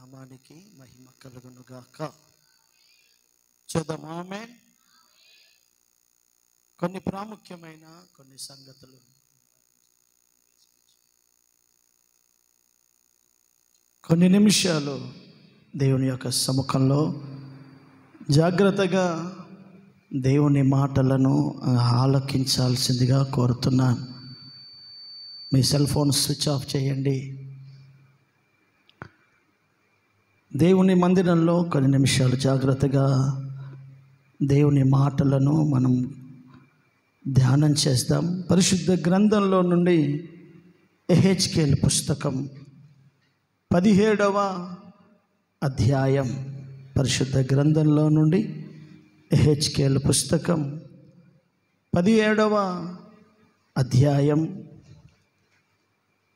నామానికి మహిమ కలుగును గాక. చూద్దాం. ఆమేన్. కొన్ని ప్రాముఖ్యమైన కొన్ని సంగతులు కొన్ని నిమిషాలు దేవుని యొక్క సముఖంలో జాగ్రత్తగా దేవుని మాటలను ఆలకించాల్సిందిగా కోరుతున్నాను. మీ సెల్ ఫోన్ స్విచ్ ఆఫ్ చేయండి. దేవుని మందిరంలో కొన్ని నిమిషాలు జాగ్రత్తగా దేవుని మాటలను మనం ధ్యానం చేద్దాం. పరిశుద్ధ గ్రంథంలో నుండి యెహెజ్కేలు పుస్తకం 17వ అధ్యాయం. పరిశుద్ధ గ్రంథంలో నుండి యెహెజ్కేలు పుస్తకం 17వ అధ్యాయం.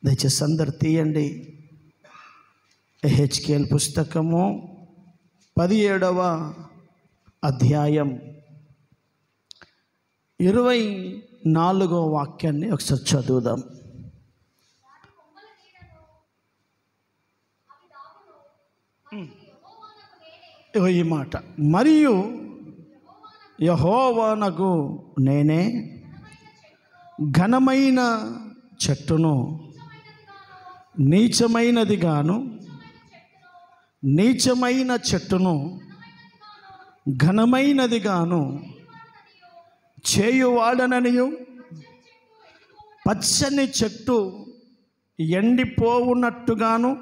దయచేసి అందరు తీయండి. యెహెజ్కేలు పుస్తకము 17వ అధ్యాయం 24వ వాక్యాన్ని ఒకసారి చదువుదాం. ఈ మాట, మరియు యెహోవానగు నేనే ఘనమైన చెట్టును నీచమైన చెట్టును ఘనమైనదిగాను చేయువాడననియు, పచ్చని చెట్టు ఎండిపోవునట్టుగాను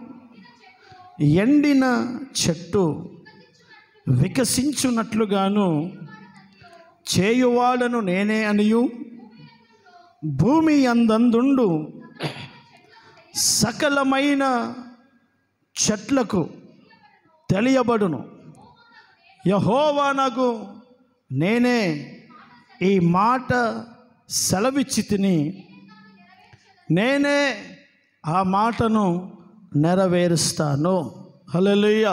ఎండిన చెట్టు వికసించున్నట్లుగాను చేయువాడను నేనే అనియు, భూమి యందందుండు సకలమైన చెట్లకు తెలియబడును. యెహోవానగు నేనే ఈ మాట సెలవిచ్చి తిని, నేనే ఆ మాటను నెరవేరుస్తాను. హల్లెలూయా.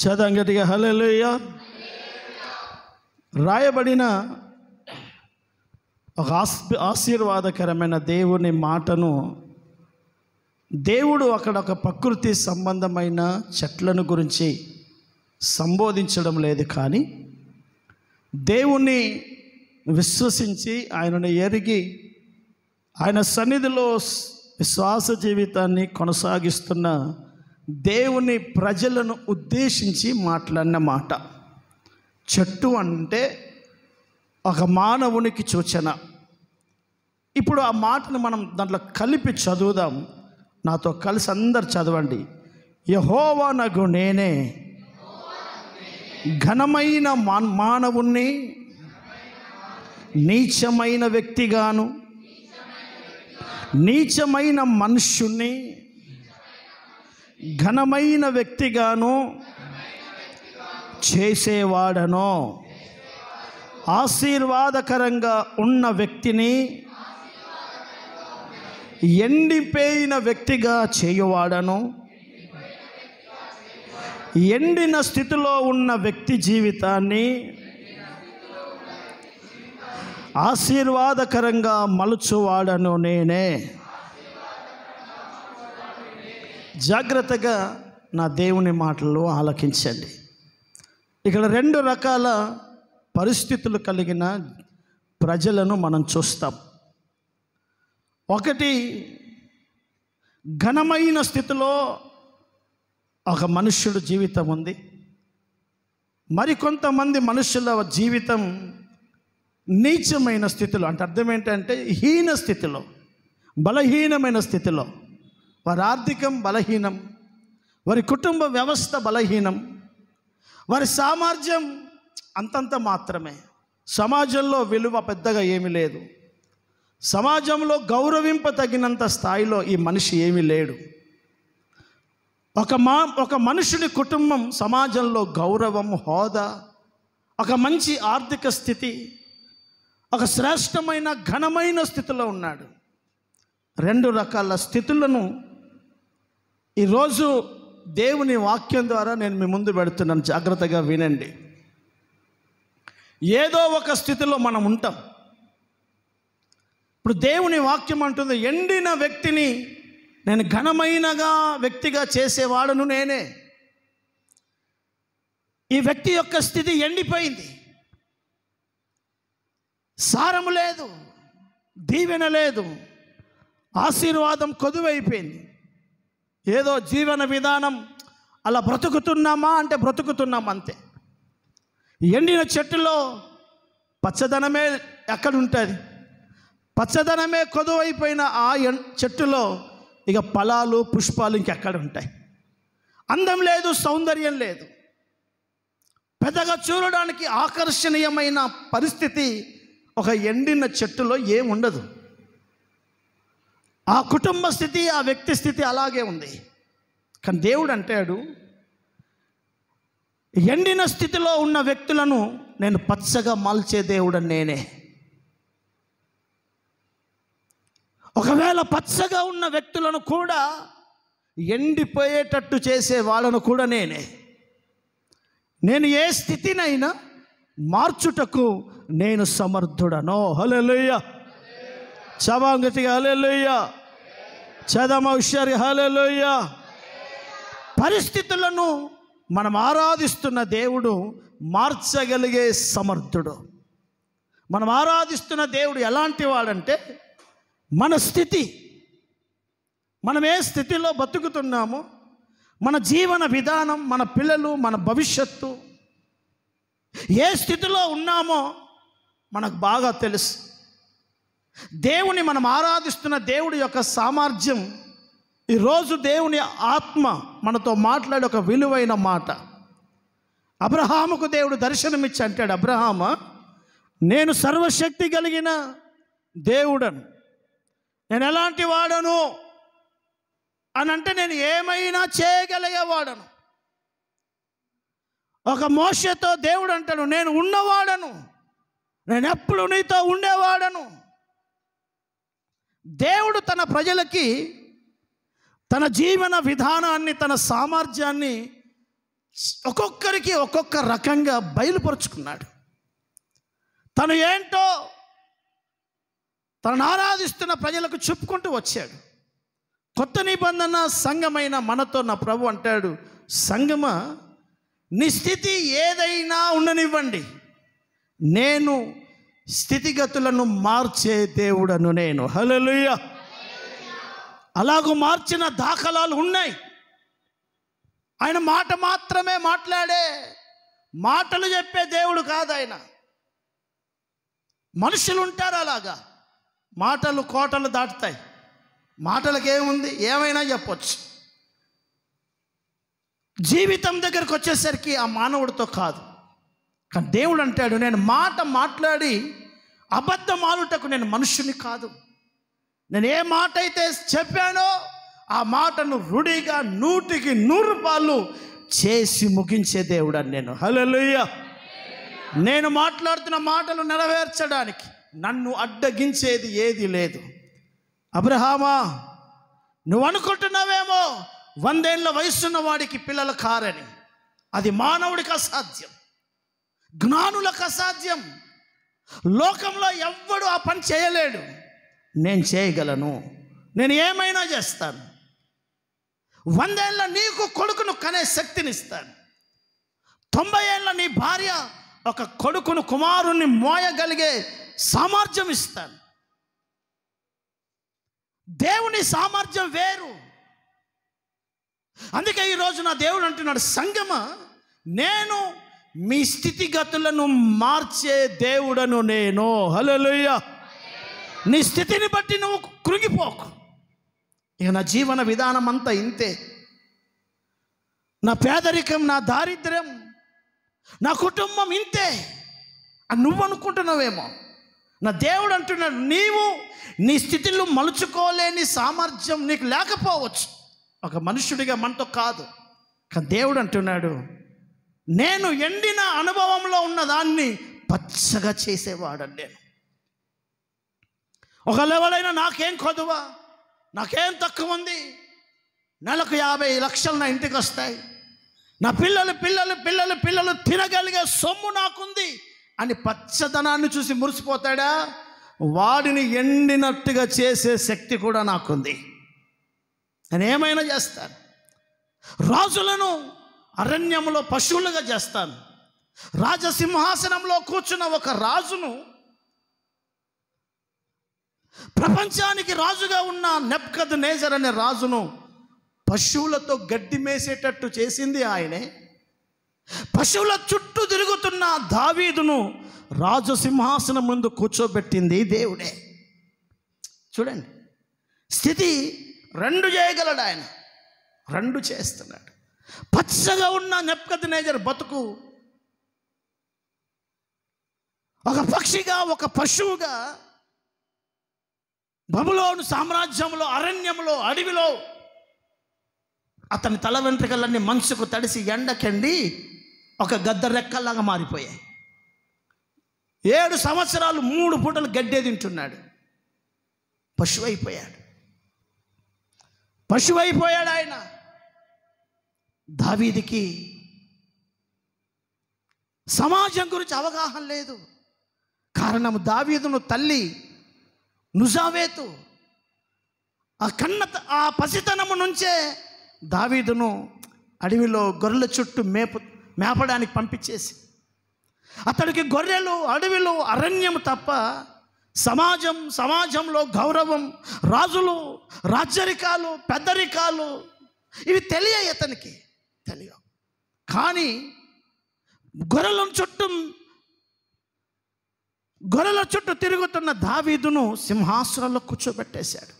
చదంగటిగా హల్లెలూయా. రాయబడిన ఒక ఆశీర్వాదకరమైన దేవుని మాటను దేవుడు అక్కడ ఒక ప్రకృతి సంబంధమైన చెట్లను గురించి సంబోధించడం లేదు, కానీ దేవుణ్ణి విశ్వసించి ఆయనను ఎరిగి ఆయన సన్నిధిలో విశ్వాస జీవితాన్ని కొనసాగిస్తున్న దేవుని ప్రజలను ఉద్దేశించి మాట్లాడిన మాట. చెట్టు అంటే ఒక మానవునికి సూచన. ఇప్పుడు ఆ మాటను మనం దాంట్లో కలిపి చదువుదాం. నాతో కలిసి అందరు చదవండి. యెహోవానగు నేనే ఘనమైన మానవుణ్ణి నీచమైన వ్యక్తిగాను నీచమైన మనుష్యుణ్ణి ఘనమైన వ్యక్తిగాను చేసేవాడను, ఆశీర్వాదకరంగా ఉన్న వ్యక్తిని ఎండిపోయిన వ్యక్తిగా చేయువాడను. ఎండిన స్థితిలో ఉన్న వ్యక్తి జీవితాన్ని ఆశీర్వాదకరంగా మలుచువాడను నేనే. జాగ్రత్తగా నా దేవుని మాటలు ఆలకించండి. ఇక్కడ 2 రకాల పరిస్థితులు కలిగిన ప్రజలను మనం చూస్తాం. ఒకటి, ఘనమైన స్థితిలో ఒక మనుష్యుడు జీవితం ఉంది. మరికొంతమంది మనుషుల జీవితం నీచమైన స్థితిలో, అంటే అర్థం ఏంటంటే హీన స్థితిలో, బలహీనమైన స్థితిలో. వారి ఆర్థికం బలహీనం, వారి కుటుంబ వ్యవస్థ బలహీనం, వారి సామర్థ్యం అంతంత మాత్రమే. సమాజంలో విలువ పెద్దగా ఏమీ లేదు. సమాజంలో గౌరవింపతగినంత స్థాయిలో ఈ మనిషి ఏమీ లేడు. ఒక మనుషుడి కుటుంబం సమాజంలో గౌరవం, హోదా, ఒక మంచి ఆర్థిక స్థితి, ఒక శ్రేష్టమైన ఘనమైన స్థితిలో ఉన్నాడు. 2 రకాల స్థితులను ఈరోజు దేవుని వాక్యం ద్వారా నేను మీ ముందు పెడుతున్నాను. జాగ్రత్తగా వినండి. ఏదో ఒక స్థితిలో మనం ఉంటాం. ఇప్పుడు దేవుని వాక్యం అంటుంది, ఎండిన వ్యక్తిని నేను ఘనమైనగా వ్యక్తిగా చేసేవాడను నేనే. ఈ వ్యక్తి యొక్క స్థితి ఎండిపోయింది, సారము లేదు, దీవెన లేదు, ఆశీర్వాదం కొదువైపోయింది. ఏదో జీవన విధానం అలా బ్రతుకుతున్నామా అంటే బ్రతుకుతున్నాం అంతే. ఎండిన చెట్టులో పచ్చదనమే ఎక్కడుంటుంది? పచ్చదనమే కొదువైపోయిన ఆ చెట్టులో ఇక ఫలాలు పుష్పాలు ఇంకెక్కడ ఉంటాయి? అందం లేదు, సౌందర్యం లేదు, పెద్దగా చూడడానికి ఆకర్షణీయమైన పరిస్థితి ఒక ఎండిన చెట్టులో ఏముండదు. ఆ కుటుంబ స్థితి, ఆ వ్యక్తి స్థితి అలాగే ఉంది. కానీ దేవుడు అంటాడు, ఎండిన స్థితిలో ఉన్న వ్యక్తులను నేను పచ్చగా మల్చే దేవుడు నేనే. ఒకవేళ పచ్చగా ఉన్న వ్యక్తులను కూడా ఎండిపోయేటట్టు చేసే వాళ్ళను కూడా నేనే. నేను ఏ స్థితినైనా మార్చుటకు నేను సమర్థుడను. హల్లెలూయా. చవాంగతిగా హల్లెలూయా. చదమ హుషారి హల్లెలూయా. పరిస్థితులను మనం ఆరాధిస్తున్న దేవుడు మార్చగలిగే సమర్థుడు. మనం ఆరాధిస్తున్న దేవుడు ఎలాంటి వాడంటే, మన స్థితి, మనం ఏ స్థితిలో బతుకుతున్నామో, మన జీవన విధానం, మన పిల్లలు, మన భవిష్యత్తు ఏ స్థితిలో ఉన్నామో మనకు బాగా తెలుసు. దేవుని మనం ఆరాధిస్తున్న దేవుడి యొక్క సామర్థ్యం, ఈరోజు దేవుని ఆత్మ మనతో మాట్లాడే ఒక విలువైన మాట. అబ్రహాముకు దేవుడు దర్శనమిచ్చి అంటాడు, అబ్రహామా, నేను సర్వశక్తి కలిగిన దేవుడను, నేను ఎలాంటి వాడను అని అంటే నేను ఏమైనా చేయగలిగేవాడను. ఒక మోషేతో దేవుడు అంటాడు, నేను ఉన్నవాడను, నేను ఎప్పుడు నీతో ఉండేవాడను. దేవుడు తన ప్రజలకి తన జీవన విధానాన్ని, తన సామర్థ్యాన్ని ఒక్కొక్కరికి ఒక్కొక్క రకంగా బయలుపరుచుకున్నాడు. తను ఏంటో తనను ఆరాధిస్తున్న ప్రజలకు చెప్పుకుంటూ వచ్చాడు. కొత్త నిబంధన సంఘమైన మనతో నా ప్రభు అంటాడు, సంఘమ, నీ స్థితి ఏదైనా ఉండనివ్వండి, నేను స్థితిగతులను మార్చే దేవుడను నేను. హల్లెలూయా. అలాగూ మార్చిన దాఖలాలు ఉన్నాయి. ఆయన మాట మాత్రమే మాట్లాడే, మాటలు చెప్పే దేవుడు కాదు ఆయన. మనుషులు ఉంటారు అలాగా, మాటలు కోటలు దాటుతాయి. మాటలకు ఏముంది, ఏమైనా చెప్పొచ్చు. జీవితం దగ్గరకు వచ్చేసరికి ఆ మానవుడితో కాదు. కానీ దేవుడు అంటాడు, నేను మాట మాట్లాడి అబద్ధం ఆడుటకు నేను మనుషుని కాదు. నేను ఏ మాట అయితే చెప్పానో ఆ మాటను రుడిగా 100కి 100 చేసి ముగించే దేవుడు అని నేను. హల్లెలూయా. నేను మాట్లాడుతున్న మాటలు నెరవేర్చడానికి నన్ను అడ్డగించేది ఏది లేదు. అబ్రహామా, నువ్వు అనుకుంటున్నావేమో 100 ఏళ్ల వయసున్న వాడికి పిల్లలు కారని. అది మానవుడికి అసాధ్యం, జ్ఞానులకు అసాధ్యం. లోకంలో ఎవ్వడు ఆ పని చేయలేడు. నేను చేయగలను, నేను ఏమైనా చేస్తాను. 100 ఏళ్ళ నీకు కొడుకును కనే శక్తినిస్తాను. 90 ఏళ్ళ నీ భార్య ఒక కొడుకును, కుమారుణ్ణి మోయగలిగే సామర్థ్యం ఇస్తాను. దేవుని సామర్థ్యం వేరు. అందుకే ఈరోజు నా దేవుడు అంటున్నాడు, సంగమ, నేను మీ స్థితిగతులను మార్చే దేవుడను నేను. హల్లెలూయా. నీ స్థితిని బట్టి నువ్వు కృంగిపోకు. ఇక నా జీవన విధానం అంతా ఇంతే. నా పేదరికం, నా దారిద్ర్యం, నా కుటుంబం ఇంతే అని నువ్వు అనుకుంటున్నావేమో. నా దేవుడు అంటున్నాడు, నీవు నీ స్థితిలో మలుచుకోలేని సామర్థ్యం నీకు లేకపోవచ్చు, ఒక మనుష్యుడిగా మనతో కాదు. కానీ దేవుడు అంటున్నాడు, నేను ఎండిన అనుభవంలో ఉన్నదాన్ని పచ్చగా చేసేవాడని నేను. ఒక లెవెలైనా నాకేం కొదువా, నాకేం తక్కువ ఉంది, నెలకు 50 లక్షలు నా ఇంటికి వస్తాయి, నా పిల్లలు పిల్లలు పిల్లలు పిల్లలు తినగలిగే సొమ్ము నాకుంది అని పచ్చదనాన్ని చూసి మురిసిపోతాడా? వాడిని ఎండినట్టుగా చేసే శక్తి కూడా నాకుంది. నేను ఏమైనా చేస్తాను. రాజులను అరణ్యంలో పశువులుగా చేస్తాను. రాజసింహాసనంలో కూర్చున్న ఒక రాజును, ప్రపంచానికి రాజుగా ఉన్న నెబుకద్నెజర్ అనే రాజును పశువులతో గడ్డి మేసేటట్టు చేసింది ఆయనే. పశువుల చుట్టూ తిరుగుతున్న దావీదును రాజు సింహాసనం ముందు కూర్చోబెట్టింది దేవుడే. చూడండి, స్థితి రెండు చేయగలడు ఆయన, రెండు చేస్తున్నాడు. పచ్చగా ఉన్న నెబుకద్నెజర్ బతుకు ఒక పక్షిగా, ఒక పశువుగా బబులోను సామ్రాజ్యంలో, అరణ్యంలో, అడవిలో అతని తల వెంట్రుకలన్నీ మనసుకు తడిసి ఎండకండి ఒక గద్ద రెక్కల్లాగా మారిపోయాయి. 7 సంవత్సరాలు 3 పూటలు గడ్డే తింటున్నాడు. పశువు అయిపోయాడు ఆయన. దావీదుకి సమాజం గురించి అవగాహన లేదు. కారణం, దావీదును తల్లి నుజావేతు ఆ పసితనము నుంచే దావీదును అడవిలో గొర్రెల చుట్టూ మేపడానికి పంపించేసి, అతడికి గొర్రెలు, అడవిలో, అరణ్యం తప్ప సమాజంలో గౌరవం, రాజులు, రాజ్యరికాలు, పెద్దరికాలు ఇవి తెలియవు అతనికి, తెలియవు. కానీ గొర్రెల చుట్టూ తిరుగుతున్న దావీదును సింహాసనంలో కూర్చోబెట్టేశాడు.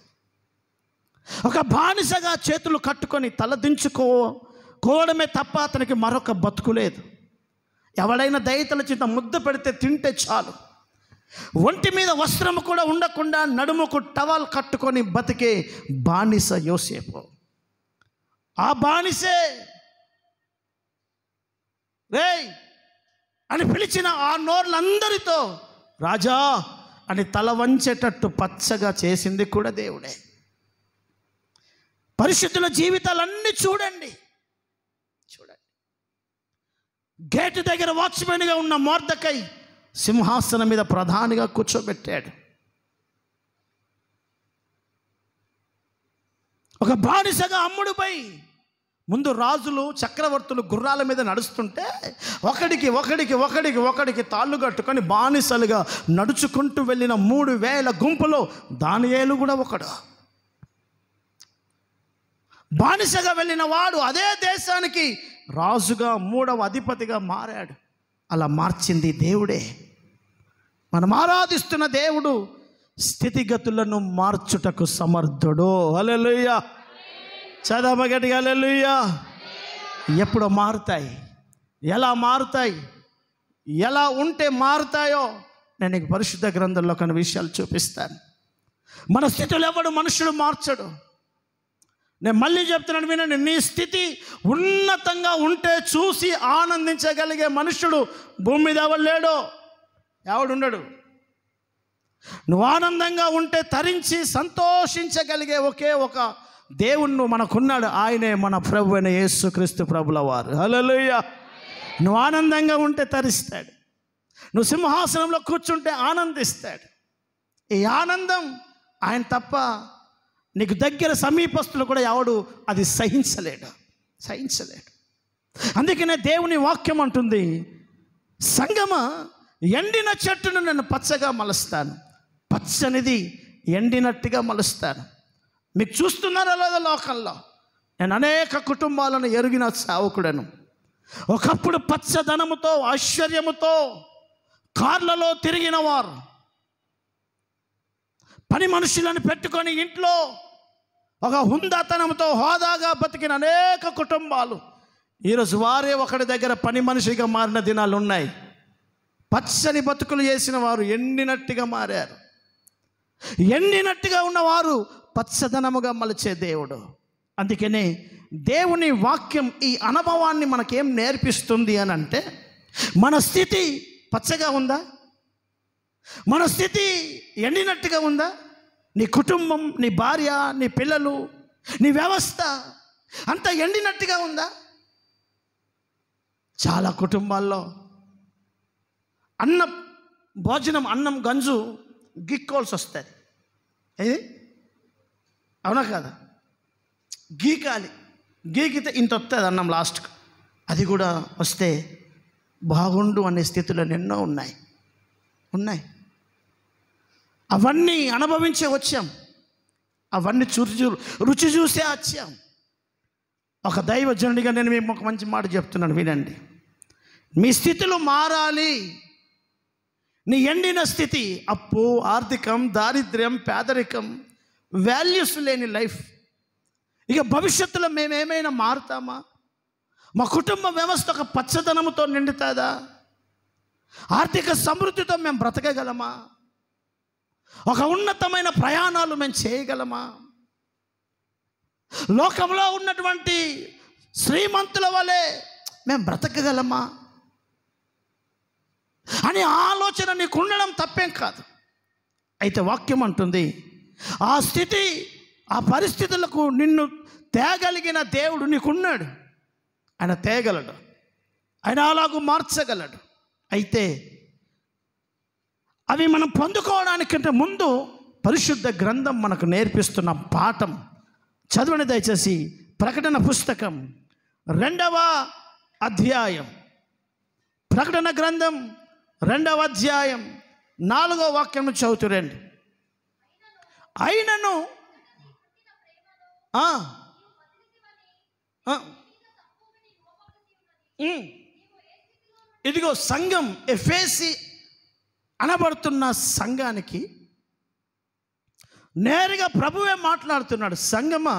ఒక బానిసగా చేతులు కట్టుకొని తలదించుకోవడమే తప్ప అతనికి మరొక బతుకు లేదు. ఎవడైనా దయతల చేత ముద్ద పెడితే తింటే చాలు. ఒంటి మీద వస్త్రము కూడా ఉండకుండా నడుముకు టవల్ కట్టుకొని బతికే బానిస యోసేపు. ఆ బానిసే రేయ్ అని పిలిచిన ఆ నోర్లందరితో రాజా అని తల వంచేటట్టు పచ్చగా చేసింది కూడా దేవుడే. పరిశుద్ధుల జీవితాలన్నీ చూడండి. గేటు దగ్గర వాచ్మెన్గా ఉన్న మొర్దెకై సింహాసనం మీద ప్రధానిగా కూర్చోబెట్టాడు. ఒక బానిసగా అమ్ముడుపై ముందు రాజులు, చక్రవర్తులు గుర్రాల మీద నడుస్తుంటే ఒకడికి తాళ్ళు కట్టుకొని బానిసలుగా నడుచుకుంటూ వెళ్ళిన 3000 గుంపులో దానియేలు కూడా ఒకడు. బానిసగా వెళ్ళిన వాడు అదే దేశానికి రాజుగా, 3వ అధిపతిగా మారాడు. అలా మార్చింది దేవుడే. మనం ఆరాధిస్తున్న దేవుడు స్థితిగతులను మార్చుటకు సమర్థుడు. హల్లెలూయా, చదవగటి హల్లెలూయా. ఎప్పుడు మారుతాయి, ఎలా మారుతాయి, ఎలా ఉంటే మారుతాయో నేను నీకు పరిశుద్ధ గ్రంథంలో కొన్ని విషయాలు చూపిస్తాను. మన స్థితులు ఎవడు మనుషుడు మార్చడు. నేను మళ్ళీ చెప్తున్నాను వినండి, నీ స్థితి ఉన్నతంగా ఉంటే చూసి ఆనందించగలిగే మనుషుడు భూమి మీద ఎవడు లేడో, ఎవడుండడు. నువ్వు ఆనందంగా ఉంటే తరించి సంతోషించగలిగే ఒకే ఒక దేవుణ్ణి మనకున్నాడు. ఆయనే మన ప్రభు అయిన యేసుక్రీస్తు ప్రభుల వారు. హల్లెలూయా. నువ్వు ఆనందంగా ఉంటే తరిస్తాడు. నువ్వు సింహాసనంలో కూర్చుంటే ఆనందిస్తాడు. ఈ ఆనందం ఆయన తప్ప నీకు దగ్గర సమీపస్తులు కూడా ఎవడు అది సహించలేడు. అందుకనే దేవుని వాక్యం అంటుంది, సంగమ ఎండిన చెట్టును నేను పచ్చగా మలుస్తాను, పచ్చనిది ఎండినట్టుగా మలుస్తాను. మీకు చూస్తున్నారా లేదా లోకంలో? నేను అనేక కుటుంబాలను ఎరిగిన సేవకుడను. ఒకప్పుడు పచ్చదనముతో, ఐశ్వర్యముతో కార్లలో తిరిగిన వారు, పని మనుషులను పెట్టుకొని ఇంట్లో ఒక హుందాతనంతో హోదాగా బతికిన అనేక కుటుంబాలు ఈరోజు వారే ఒకటి దగ్గర పని మనిషిగా మారిన దినాలు ఉన్నాయి. పచ్చని బతుకులు చేసిన వారు ఎండినట్టుగా మారారు. ఎండినట్టుగా ఉన్నవారు పచ్చదనముగా మలిచే దేవుడు. అందుకనే దేవుని వాక్యం ఈ అనుభవాన్ని మనకేం నేర్పిస్తుంది అని అంటే, మన స్థితి పచ్చగా ఉందా, మన స్థితి ఎండినట్టుగా ఉందా, నీ కుటుంబం, నీ భార్య, నీ పిల్లలు, నీ వ్యవస్థ అంతా ఎండినట్టుగా ఉందా? చాలా కుటుంబాల్లో అన్నం గంజు గిక్కోల్సి వస్తుంది. ఏది అవునా కదా? గీకాలి, గీకితే ఇంత వస్తుంది అన్నం లాస్ట్కి. అది కూడా వస్తే బాగుండు అనే స్థితిలో ఎన్నో ఉన్నాయి. అవన్నీ అనుభవించే వచ్చాం, అవన్నీ రుచి చూసే వచ్చాం. ఒక దైవజనుడిగా నేను మీకు ఒక మంచి మాట చెప్తున్నాను, వినండి. మీ స్థితిలో మారాలి. నీ ఎండిన స్థితి, అప్పు, ఆర్థికం, దారిద్ర్యం, పేదరికం, వాల్యూస్ లేని లైఫ్, ఇక భవిష్యత్తులో మేమేమైనా మారుతామా? మా కుటుంబ వ్యవస్థ ఒక పచ్చదనంతో నిండుతుందా? ఆర్థిక సమృద్ధితో మేము బ్రతకగలమా? ఒక ఉన్నతమైన ప్రయాణాలు మేము చేయగలమా? లోకంలో ఉన్నటువంటి శ్రీమంతుల వలె మేము బ్రతకగలమా అని ఆలోచన నీకు ఉండడం తప్పేం కాదు. అయితే వాక్యం అంటుంది, ఆ స్థితి, ఆ పరిస్థితులకు నిన్ను తేగలిగిన దేవుడు నీకున్నాడు. ఆయన తేగలడు, ఆయన అలాగూ మార్చగలడు. అయితే అవి మనం పొందుకోవడానికంటే ముందు పరిశుద్ధ గ్రంథం మనకు నేర్పిస్తున్న పాఠం చదవండి దయచేసి. ప్రకటన పుస్తకం 2వ అధ్యాయం, ప్రకటన గ్రంథం 2వ అధ్యాయం 4వ వాక్యం చదువుతురండి. అయినను ఇదిగో సంఘం, ఎఫెసీ అనబడుతున్న సంఘానికి నేరుగా ప్రభువే మాట్లాడుతున్నాడు. సంఘమా,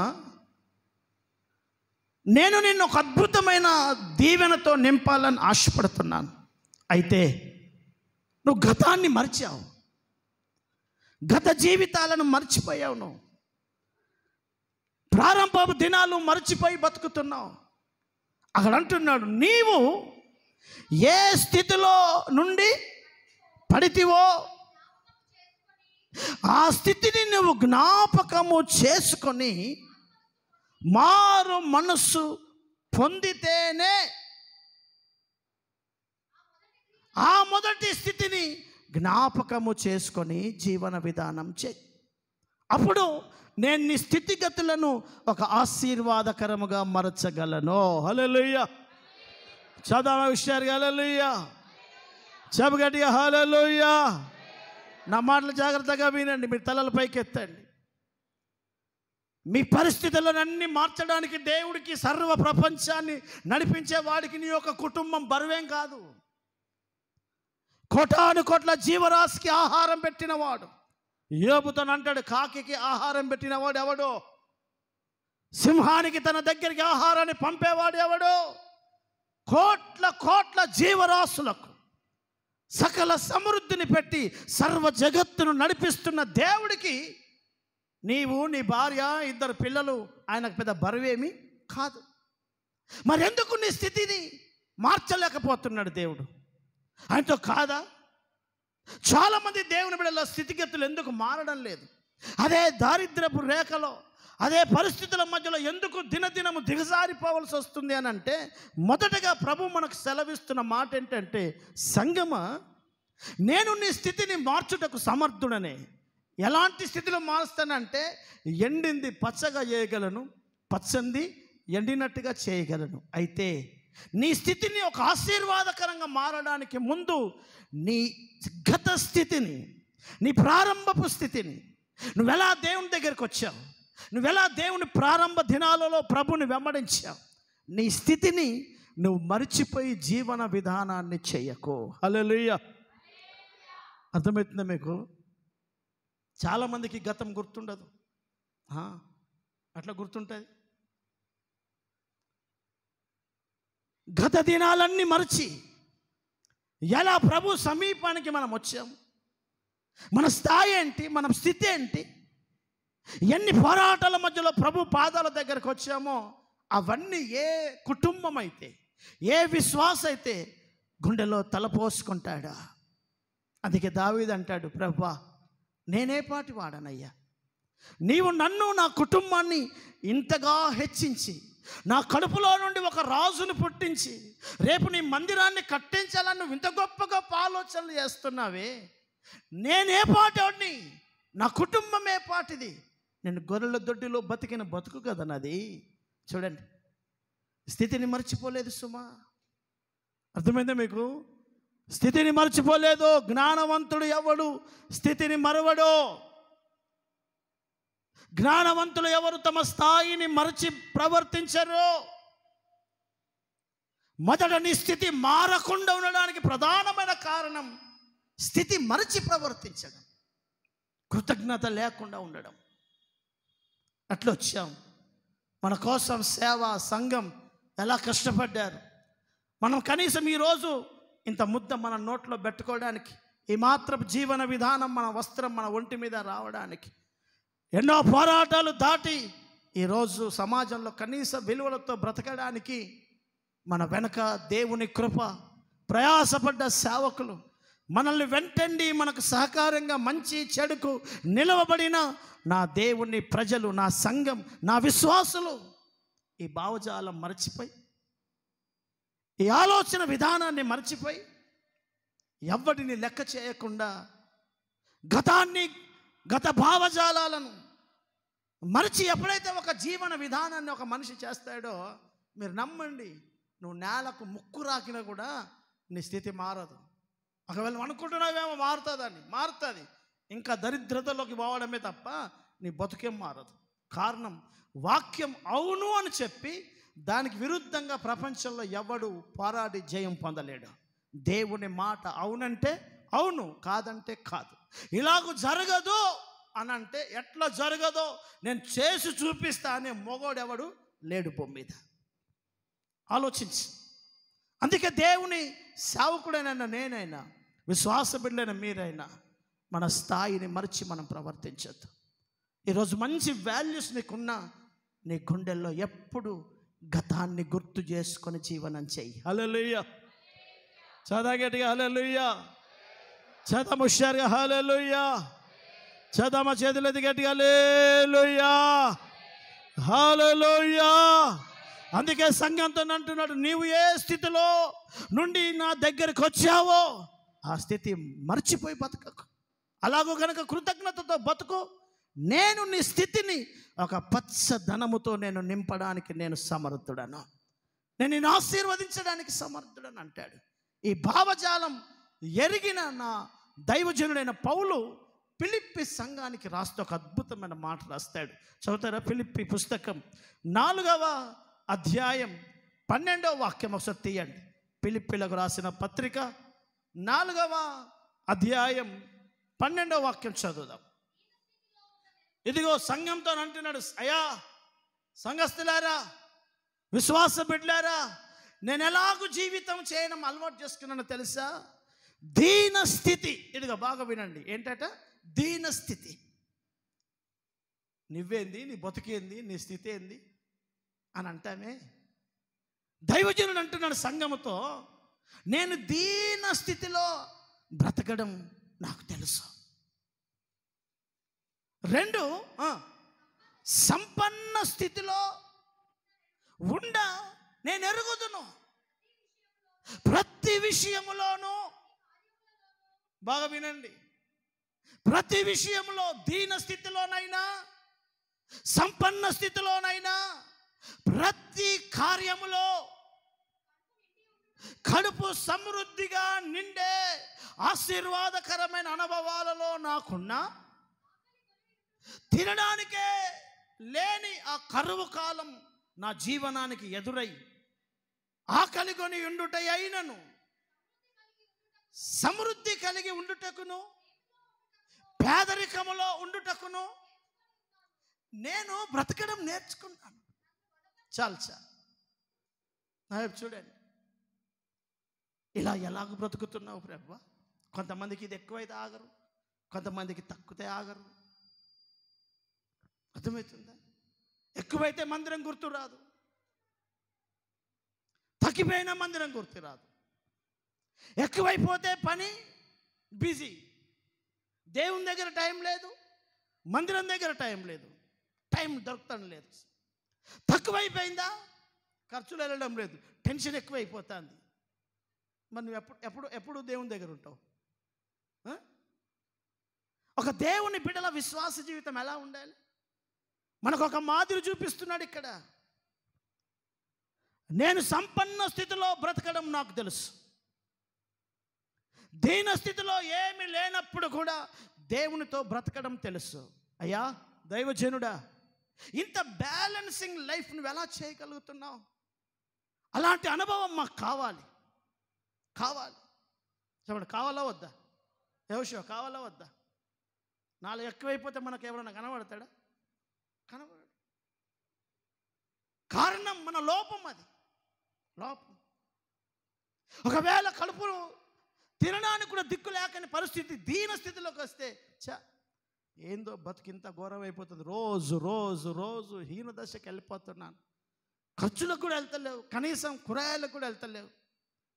నేను నిన్ను ఒక అద్భుతమైన దీవెనతో నింపాలని ఆశపడుతున్నాను. అయితే నువ్వు గతాన్ని మర్చావు, గత జీవితాలను మర్చిపోయావు, నువ్వు ప్రారంభపు దినాలు మర్చిపోయి బతుకుతున్నావు. అక్కడ అంటున్నాడు, నీవు ఏ స్థితిలో నుండి పడితివో ఆ స్థితిని నువ్వు జ్ఞాపకము చేసుకొని మారు మనస్సు పొందితేనే ఆ మొదటి స్థితిని జ్ఞాపకము చేసుకొని జీవన విధానం చేయి. అప్పుడు నేను నీ స్థితిగతులను ఒక ఆశీర్వాదకరముగా మరచగలను. హల్లెలూయా. చదవ విషయాలు హల్లెలూయా. చెబగట్టిగా హల్లెలూయా. నా మాటలు జాగ్రత్తగా వినండి, మీరు తలల పైకి ఎత్తండి. మీ పరిస్థితులన్నీ మార్చడానికి దేవుడికి, సర్వ ప్రపంచాన్ని నడిపించే వాడికి నీ యొక్క కుటుంబం బరువేం కాదు. కోటాను కోట్ల జీవరాశికి ఆహారం పెట్టినవాడు, యోబుతో అంటాడు, కాకికి ఆహారం పెట్టినవాడు ఎవడో, సింహానికి తన దగ్గరికి ఆహారాన్ని పంపేవాడు ఎవడో, కోట్ల కోట్ల జీవరాశులకు సకల సమృద్ధిని పెట్టి సర్వ జగత్తును నడిపిస్తున్న దేవుడికి నీవు, నీ భార్య, 2 పిల్లలు ఆయనకు పెద్ద బరువేమీ కాదు. మరెందుకు నీ స్థితిని మార్చలేకపోతున్నాడు దేవుడు? ఆయనతో కాదా? చాలామంది దేవుని బిడ్డల స్థితిగతులు ఎందుకు మారడం లేదు? అదే దారిద్రపు రేఖలో, అదే పరిస్థితుల మధ్యలో ఎందుకు దినదినము దిగజారిపోవలసి వస్తుంది అని అంటే, మొదటగా ప్రభు మనకు సెలవిస్తున్న మాట ఏంటంటే, సంగమా, నేను నీ స్థితిని మార్చుటకు సమర్థుడనే. ఎలాంటి స్థితిలో మారుస్తానంటే, ఎండింది పచ్చగా చేయగలను, పచ్చంది ఎండినట్టుగా చేయగలను. అయితే నీ స్థితిని ఒక ఆశీర్వాదకరంగా మారడానికి ముందు నీ గత స్థితిని, నీ ప్రారంభపు స్థితిని, నువ్వెలా దేవుని దగ్గరికి వచ్చావు, నువ్వెలా దేవుని ప్రారంభ దినాలలో ప్రభుని వెంబడించావు, నీ స్థితిని నువ్వు మర్చిపోయి జీవన విధానాన్ని చెయ్యకు. హల్లెలూయా. అర్థమవుతుందా మీకు? చాలామందికి గతం గుర్తుండదు, అట్లా గుర్తుంటుంది. గత దినాలన్నీ మరచి ఎలా ప్రభు సమీపానికి మనం వచ్చాం, మన స్థాయి ఏంటి, మన స్థితి ఏంటి, ఎన్ని పోరాటాల మధ్యలో ప్రభు పాదాల దగ్గరకు వచ్చామో అవన్నీ ఏ కుటుంబం అయితే, ఏ విశ్వాస అయితే గుండెలో తలపోసుకుంటాడా? అందుకే దావీదు అంటాడు, ప్రభువా నేనే పాటి వాడనయ్యా, నీవు నన్ను, నా కుటుంబాన్ని ఇంతగా హెచ్చించి, నా కడుపులో నుండి ఒక రాజును పుట్టించి రేపు నీ మందిరాన్ని కట్టించాలని నువ్వు ఇంత గొప్ప గొప్ప ఆలోచనలు చేస్తున్నావే, నేనే పాటోడిని, నా కుటుంబం ఏ పాటిది, నేను గొర్రెల దొడ్డిలో బతికిన బతుకు కదా నాది. చూడండి, స్థితిని మర్చిపోలేదు సుమా. అర్థమైందా మీకు? స్థితిని మర్చిపోలేదు. జ్ఞానవంతుడు ఎవడు స్థితిని మరవడో. జ్ఞానవంతులు ఎవరు తమ స్థాయిని మరచి ప్రవర్తించరు. మొదట నీ స్థితి మారకుండా ఉండడానికి ప్రధానమైన కారణం స్థితి మరచి ప్రవర్తించడం, కృతజ్ఞత లేకుండా ఉండడం. అట్లా వచ్చాం. మన కోసం సేవ, సంఘం ఎలా కష్టపడ్డారు. మనం కనీసం ఈరోజు ఇంత ముద్ద మన నోట్లో పెట్టుకోవడానికి, ఈ మాత్రం జీవన విధానం, మన వస్త్రం మన ఒంటి మీద రావడానికి ఎన్నో పోరాటాలు దాటి ఈరోజు సమాజంలో కనీస విలువలతో బ్రతకడానికి మన వెనక దేవుని కృప, ప్రయాసపడ్డ సేవకులు, మనల్ని వెంటండి మనకు సహకారంగా మంచి చెడుకు నిలవబడిన నా దేవుని ప్రజలు, నా సంఘం, నా విశ్వాసులు ఈ భావజాలం మర్చిపోయి, ఈ ఆలోచన విధానాన్ని మర్చిపోయి, ఎవ్వడిని లెక్క చేయకుండా గత భావజాలాలను మరిచి ఎప్పుడైతే ఒక జీవన విధానాన్ని ఒక మనిషి చేస్తాడో, మీరు నమ్మండి, నువ్వు నేలకు ముక్కు రాకినా కూడా నీ స్థితి మారదు. ఒకవేళ అనుకుంటున్నావేమో మారుతుందని, మారుతుంది. ఇంకా దరిద్రతలోకి పోవడమే తప్ప నీ బతుకేం మారదు. కారణం, వాక్యం అవును అని చెప్పి దానికి విరుద్ధంగా ప్రపంచంలో ఎవడు పోరాడి జయం పొందలేడు. దేవుని మాట అవునంటే అవును, కాదంటే కాదు. ఇలాగూ జరగదు అని అంటే ఎట్లా జరగదో నేను చేసి చూపిస్తా అనే మొగోడెవడు లేడు భూమి మీద. ఆలోచించి. అందుకే దేవుని సేవకుడైన నేనైనా, విశ్వాస బిడ్డైన మీరైనా మన స్థాయిని మరిచి మనం ప్రవర్తించద్దు. ఈరోజు మంచి వాల్యూస్ నీకున్నా నీ గుండెల్లో ఎప్పుడు గతాన్ని గుర్తు చేసుకొని జీవనం చెయ్యి. హల్లెలూయా. చదా గట్టిగా హల్లెలూయా. చదమ హుషారుగా హల్లెలూయా. చదమ చేతులెత్తి గట్టిగా హల్లెలూయా, హల్లెలూయా. అందుకే సంఘంతో అంటున్నాడు, నీవు ఏ స్థితిలో నుండి నా దగ్గరికి వచ్చావో ఆ స్థితి మర్చిపోయి బతకకు. అలాగో కనుక కృతజ్ఞతతో బతుకు. నేను నీ స్థితిని ఒక పచ్చదనముతో నేను నింపడానికి నేను సమర్థుడను, నేను నిన్ను ఆశీర్వదించడానికి సమర్థుడని అంటాడు. ఈ భావజాలం ఎరిగిన నా దైవజనుడైన పౌలు ఫిలిప్పి సంఘానికి రాస్తూ ఒక అద్భుతమైన మాట రాస్తాడు. చదువుతారా? ఫిలిప్పి పుస్తకం 4వ అధ్యాయం 12వ వాక్యం ఒకసారి తీయండి. ఫిలిప్పీలకు రాసిన పత్రిక 4వ అధ్యాయం 12వ వాక్యం చదువుదాం. ఇదిగో సంఘంతో అంటున్నాడు, అయ్యా సంఘస్థులారా, విశ్వాస బిడ్డలారా, నేను ఎలాగూ జీవితం చేయడం అలవాటు చేసుకున్నాను తెలుసా? దీన స్థితి. ఇదిగో బాగా వినండి, ఏంటట? దీన స్థితి. నువ్వేంది, నీ బతుకేంది, నీ స్థితి ఏంది అని అంటామే. దైవజనుడు అంటున్నాడు సంఘముతో, నేను దీన స్థితిలో బ్రతకడం నాకు తెలుసు. 2, సంపన్న స్థితిలో నేను ఎరుగుదును. ప్రతి విషయములోనూ, బాగా వినండి, ప్రతి విషయంలో, దీన స్థితిలోనైనా సంపన్న స్థితిలోనైనా ప్రతి కార్యములో కడుపు సమృద్ధిగా నిండే ఆశీర్వాదకరమైన అనుభవాలలో నాకున్న తినడానికే లేని ఆ కరువు కాలం నా జీవనానికి ఎదురై ఆకలి కొని ఉండుట అయినను సమృద్ధి కలిగి ఉండుటకును పేదరికములో ఉండుటకును నేను బ్రతకడం నేర్చుకున్నాను. చాలు. చూడండి, ఇలా ఎలాగ బ్రతుకుతున్నావు ప్రభువా? కొంతమందికి ఇది ఎక్కువైతే ఆగరు, కొంతమందికి తక్కువతే ఆగరు. అర్థమవుతుందా? ఎక్కువైతే మందిరం గుర్తు రాదు, తగ్గిపోయిన మందిరం గుర్తు రాదు. ఎక్కువైపోతే పని బిజీ, దేవుని దగ్గర టైం లేదు, మందిరం దగ్గర టైం లేదు, టైం దొరకటం లేదు. తక్కువైపోయిందా, ఖర్చులు వెళ్ళడం లేదు, టెన్షన్ ఎక్కువైపోతుంది. మరి నువ్వు ఎప్పుడు దేవుని దగ్గర ఉంటావు? ఒక దేవుని బిడ్డల విశ్వాస జీవితం ఎలా ఉండాలి? మనకు ఒక మాదిరి చూపిస్తున్నాడు ఇక్కడ. నేను సంపన్న స్థితిలో బ్రతకడం నాకు తెలుసు, దీన స్థితిలో ఏమి లేనప్పుడు కూడా దేవునితో బ్రతకడం తెలుసు. అయ్యా దైవజనుడా, ఇంత బ్యాలెన్సింగ్ లైఫ్ నువ్వు ఎలా చేయగలుగుతున్నావు? అలాంటి అనుభవం మాకు కావాలి. చెప్పండి, కావాలా వద్దా? యెహోషువ కావాలా వద్దా? 4 ఎక్కువైపోతే మనకు ఎవరైనా కనబడతాడా? కనబడడు. కారణం మన లోపం. అది లోపం. ఒకవేళ కడుపును తినడానికి కూడా దిక్కు లేకని పరిస్థితి, దీన స్థితిలోకి వస్తే ఏందో బతుకింత ఘోరం అయిపోతుంది. రోజు రోజు రోజు హీన దశకి వెళ్ళిపోతున్నాను. ఖర్చులకు కూడా వెళ్తలేవు, కనీసం కూరగాయలకు కూడా వెళ్తలేవు.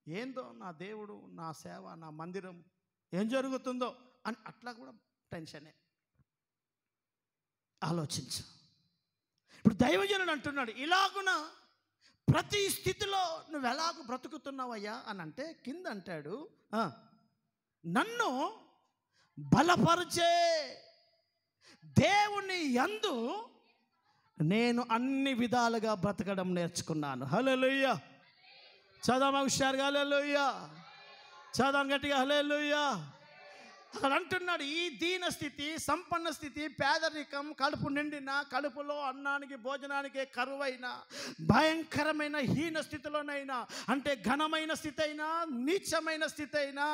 ఏందో నా దేవుడు, నా సేవ, నా మందిరం ఏం జరుగుతుందో అని అట్లా కూడా టెన్షనే. ఆలోచించు. ఇప్పుడు దైవజనుడు అంటున్నాడు, ఇలాగున ప్రతి స్థితిలో నువ్వు ఎలాగూ బ్రతుకుతున్నావయ్యా అని అంటే, కింద అంటాడు, నన్ను బలపరిచే దేవుని యందు నేను అన్ని విధాలుగా బ్రతకడం నేర్చుకున్నాను. హల్లెలూయా. చదవమా హుషారుగా? హల్లెలూయా. చదవం గట్టిగా హల్లెలూయా. అక్కడ అంటున్నాడు, ఈ దీన స్థితి, సంపన్న స్థితి, పేదరికం, కడుపు నిండిన, కడుపులో అన్నానికి భోజనానికి కరువైన, భయంకరమైన హీన స్థితిలోనైనా, అంటే ఘనమైన స్థితి అయినా, నీచమైన స్థితి అయినా,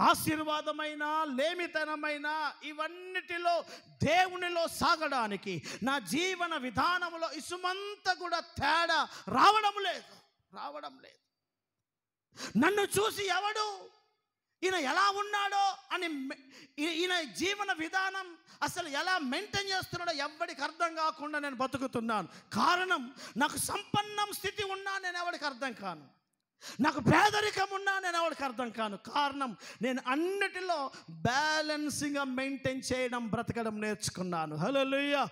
ఆశీర్వాదమైన, లేమితనమైన, ఇవన్నిటిలో దేవునిలో సాగడానికి నా జీవన విధానంలో ఇసుమంతా కూడా తేడా రావడం లేదు. నన్ను చూసి ఎవడు ఈయన ఎలా ఉన్నాడో అని, ఈయన జీవన విధానం అసలు ఎలా మెయింటైన్ చేస్తున్నాడో ఎవ్వడికి అర్థం కాకుండా నేను బతుకుతున్నాను. కారణం, నాకు సంపన్నం స్థితి ఉన్నా నేను ఎవరికి అర్థం కాను, నాకు పేదరికం ఉన్నా నేను ఎవరికి అర్థం కాను. కారణం, నేను అన్నిటిలో బ్యాలెన్సింగ్గా మెయింటైన్ చేయడం, బ్రతకడం నేర్చుకున్నాను. హల్లెలూయా.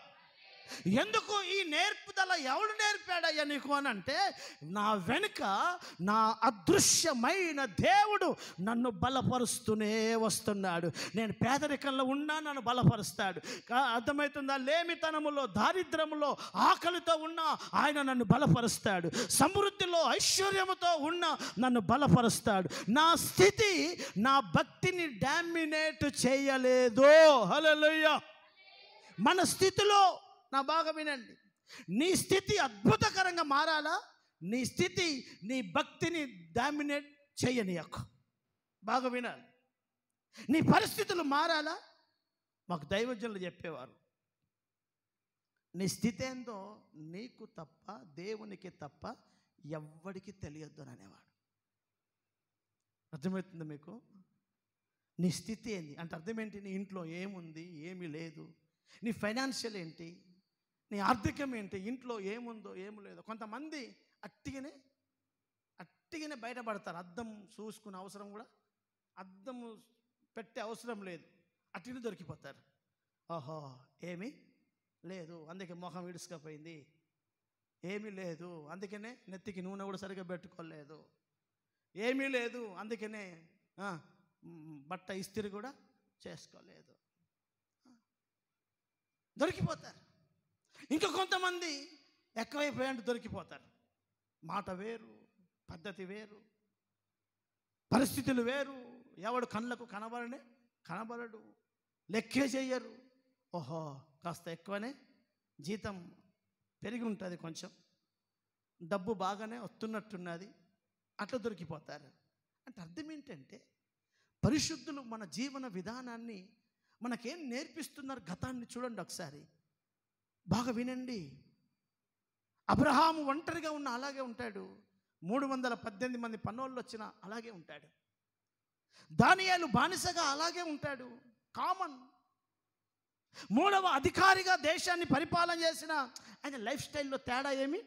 ఎందుకు ఈ నేర్పుదల ఎవడు నేర్పాడయ్యా నీకు అని అంటే, నా వెనుక నా అదృశ్యమైన దేవుడు నన్ను బలపరుస్తూనే వస్తున్నాడు. నేను పేదరికంలో ఉన్నా నన్ను బలపరుస్తాడు. అర్థమవుతుందా? లేమితనములో, దారిద్రములో, ఆకలితో ఉన్నా ఆయన నన్ను బలపరుస్తాడు. సమృద్ధిలో, ఐశ్వర్యముతో ఉన్నా నన్ను బలపరుస్తాడు. నా స్థితి నా భక్తిని డామినేట్ చేయలేదు. హల్లెలూయా. మన స్థితిలో, నా బాగా వినండి, నీ స్థితి అద్భుతకరంగా మారాలా? నీ స్థితి నీ భక్తిని డామినేట్ చేయనీయకు. బాగా వినాలి. నీ పరిస్థితులు మారాలా? మాకు దైవజనులు చెప్పేవారు, నీ స్థితి ఏందో నీకు తప్ప, దేవునికి తప్ప ఎవ్వడికి తెలియద్దు అని అనేవాడు. అర్థమవుతుంది మీకు? నీ స్థితి ఏంది అంటే అర్థం ఏంటి? నీ ఇంట్లో ఏముంది, ఏమీ లేదు, నీ ఫైనాన్షియల్ ఏంటి, నీ ఆర్థికం ఏంటి, ఇంట్లో ఏముందో ఏమి లేదో. కొంతమంది అట్టిగానే బయటపడతారు. అద్దం చూసుకునే అవసరం కూడా, అద్దం పెట్టే అవసరం లేదు, అట్టిని దొరికిపోతారు. ఓహో ఏమీ లేదు అందుకే మొహం ఇడుచుకపోయింది, ఏమీ లేదు అందుకనే నెత్తికి నూనె కూడా సరిగ్గా పెట్టుకోలేదు, ఏమీ లేదు అందుకనే బట్ట ఇస్త్రీ కూడా చేసుకోలేదు, దొరికిపోతారు. ఇంకా కొంతమంది ఎక్కువైపోయాయంటే దొరికిపోతారు. మాట వేరు, పద్ధతి వేరు, పరిస్థితులు వేరు. ఎవడు కళ్ళకు కనబడడు, లెక్కే చెయ్యరు. ఓహో కాస్త ఎక్కువనే జీతం పెరిగి ఉంటుంది, కొంచెం డబ్బు బాగానే వస్తున్నట్టున్నది, అట్లా దొరికిపోతారు. అంటే అర్థం ఏంటంటే, పరిశుద్ధులు మన జీవన విధానాన్ని మనకేం నేర్పిస్తున్నారు? గతాన్ని చూడండి ఒకసారి, బాగా వినండి. అబ్రహాము ఒంటరిగా ఉన్న అలాగే ఉంటాడు, 318 మంది పన్నోళ్ళు వచ్చినా అలాగే ఉంటాడు. దానియేలు బానిసగా అలాగే ఉంటాడు, కామన్. 3వ అధికారిగా దేశాన్ని పరిపాలన చేసిన ఆయన లైఫ్ స్టైల్లో తేడా ఏమీ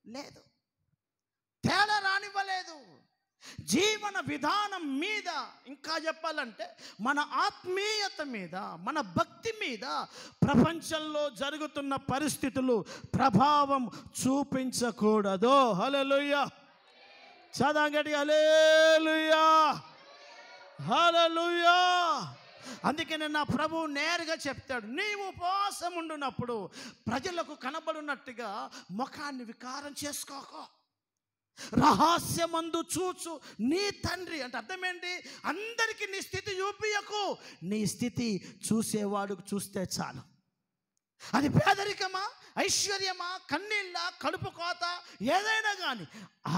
లేదు, తేడా రానివ్వలేదు. జీవన విధానం మీద, ఇంకా చెప్పాలంటే మన ఆత్మీయత మీద, మన భక్తి మీద ప్రపంచంలో జరుగుతున్న పరిస్థితులు ప్రభావం చూపించకూడదు. హల్లెలూయా. చదవండి హల్లెలూయా, హల్లెలూయా. అందుకనే నా ప్రభువు నేరుగా చెప్తాడు, నీవు ఉపవాసం ఉండునప్పుడు ప్రజలకు కనబడినట్టుగా ముఖాన్ని వికారం చేసుకోకు, రహస్యమందు చూచు నీ తండ్రి. అంటే అర్థమేంటి? అందరికీ నీ స్థితి చూపియకు, నీ స్థితి చూసేవాడు చూస్తే చాలు. అది పేదరికమా, ఐశ్వర్యమా, కన్నీళ్ళ, కడుపు కోత, ఏదైనా కానీ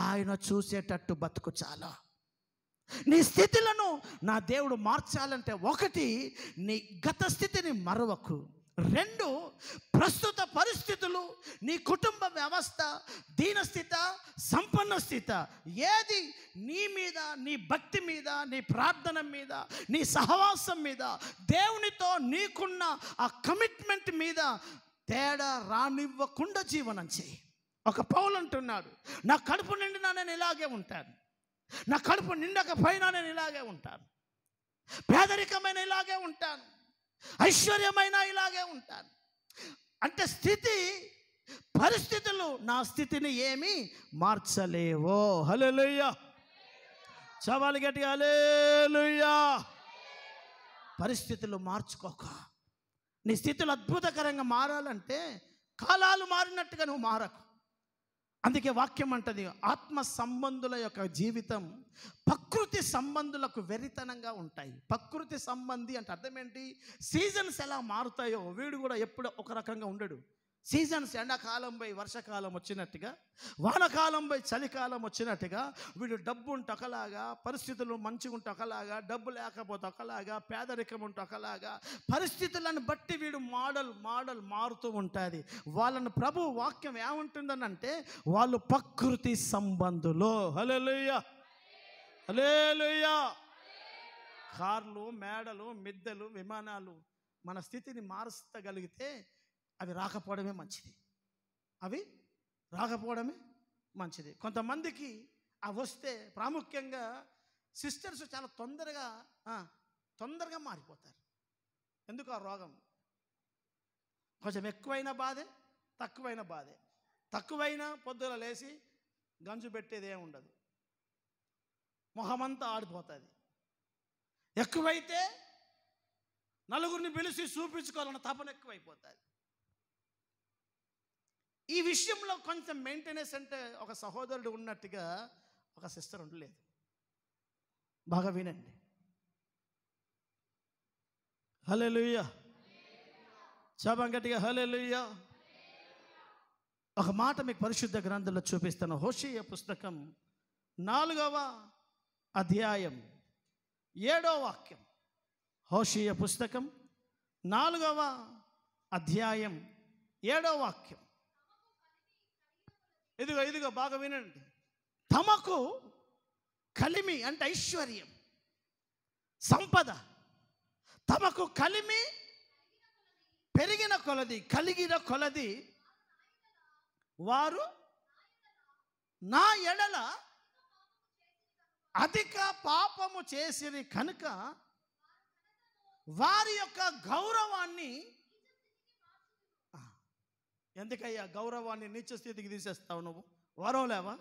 ఆయన చూసేటట్టు బతుకు చాలా. నీ స్థితులను నా దేవుడు మార్చాలంటే, ఒకటి, నీ గత స్థితిని మరవకు. 2, ప్రస్తుత పరిస్థితులు, నీ కుటుంబ వ్యవస్థ, దీనస్థిత, సంపన్న స్థిత, ఏది నీ మీద, నీ భక్తి మీద, నీ ప్రార్థన మీద, నీ సహవాసం మీద, దేవునితో నీకున్న ఆ కమిట్మెంట్ మీద తేడా రానివ్వకుండా జీవనం చేయి. ఒక పౌలు అంటున్నాడు, నా కడుపు నిండినా నేను ఇలాగే ఉంటాను, నా కడుపు నిండకపోయినా నేను ఇలాగే ఉంటాను, పేదరికమైన ఇలాగే ఉంటాను, ఐశ్వర్యమైన ఇలాగే ఉంటాను. అంటే స్థితి, పరిస్థితులు నా స్థితిని ఏమీ మార్చలేవో. హల్లెలూయా, చవాలి గట్టిగా హల్లెలూయా. పరిస్థితులు మార్చుకోక, నీ స్థితులు అద్భుతకరంగా మారాలంటే కాలాలు మారినట్టుగా నువ్వు మారకు. అందుకే వాక్యం అంటది, ఆత్మ సంబంధుల యొక్క జీవితం ప్రకృతి సంబంధులకు వెరితనంగా ఉంటాయి. ప్రకృతి సంబంధి అంటే అర్థం ఏంటి? సీజన్స్ ఎలా మారుతాయో వీడు కూడా ఎప్పుడు ఒక రకంగా ఉండడు. సీజన్స్, ఎండాకాలం పోయి వర్షాకాలం వచ్చినట్టుగా, వానకాలం పోయి చలికాలం వచ్చినట్టుగా, వీడు డబ్బు ఉంటే ఒకలాగా, పరిస్థితులు మంచిగా ఉంటే ఒకలాగా, డబ్బు లేకపోతే ఒకలాగా, పేదరికం ఉంటే ఒకలాగా, పరిస్థితులను బట్టి వీడు మోడల్ మారుతూ ఉంటుంది. వాళ్ళని ప్రభు వాక్యం ఏముంటుందని అంటే, వాళ్ళు ప్రకృతి సంబంధులు. హల్లెలూయా, హల్లెలూయా. కార్లు, మేడలు, మిద్దెలు, విమానాలు మన స్థితిని మారుస్తగలిగితే అవి రాకపోవడమే మంచిది, అవి రాకపోవడమే మంచిది. కొంతమందికి అవి వస్తే, ప్రాముఖ్యంగా సిస్టర్స్ చాలా తొందరగా మారిపోతారు. ఎందుకు? ఆ రోగం కొంచెం ఎక్కువైన బాధే, తక్కువైన బాధే. తక్కువైనా పొద్దున లేచి గంజు పెట్టేది ఏమి ఉండదు, మొహమంతా ఆడిపోతుంది. ఎక్కువైతే నలుగురిని పిలిచి చూపించుకోవాలన్న తపన ఎక్కువైపోతుంది. ఈ విషయంలో కొంచెం మెయింటెనెన్స్ అంటే ఒక సహోదరుడు ఉన్నట్టుగా ఒక సిస్టర్ ఉండలేదు. బాగా వినండి. హల్లెలూయా, చాలా గట్టిగా హల్లెలూయా. ఒక మాట మీకు పరిశుద్ధ గ్రంథంలో చూపిస్తాను. హోషేయ పుస్తకం 4వ అధ్యాయం 7వ వాక్యం. హోషేయ పుస్తకం 4వ అధ్యాయం 7వ వాక్యం. ఇదిగో బాగా వినండి. తమకు కలిమి అంటే ఐశ్వర్యం, సంపద, తమకు కలిమి పెరిగిన కొలది, కలిగిన కొలది వారు నా ఎడల అధిక పాపము చేసిరి కనుక వారి యొక్క గౌరవాన్ని, ఎందుకయ్యా గౌరవాన్ని నీచ స్థితికి తీసేస్తావు నువ్వు? వరవలేవా?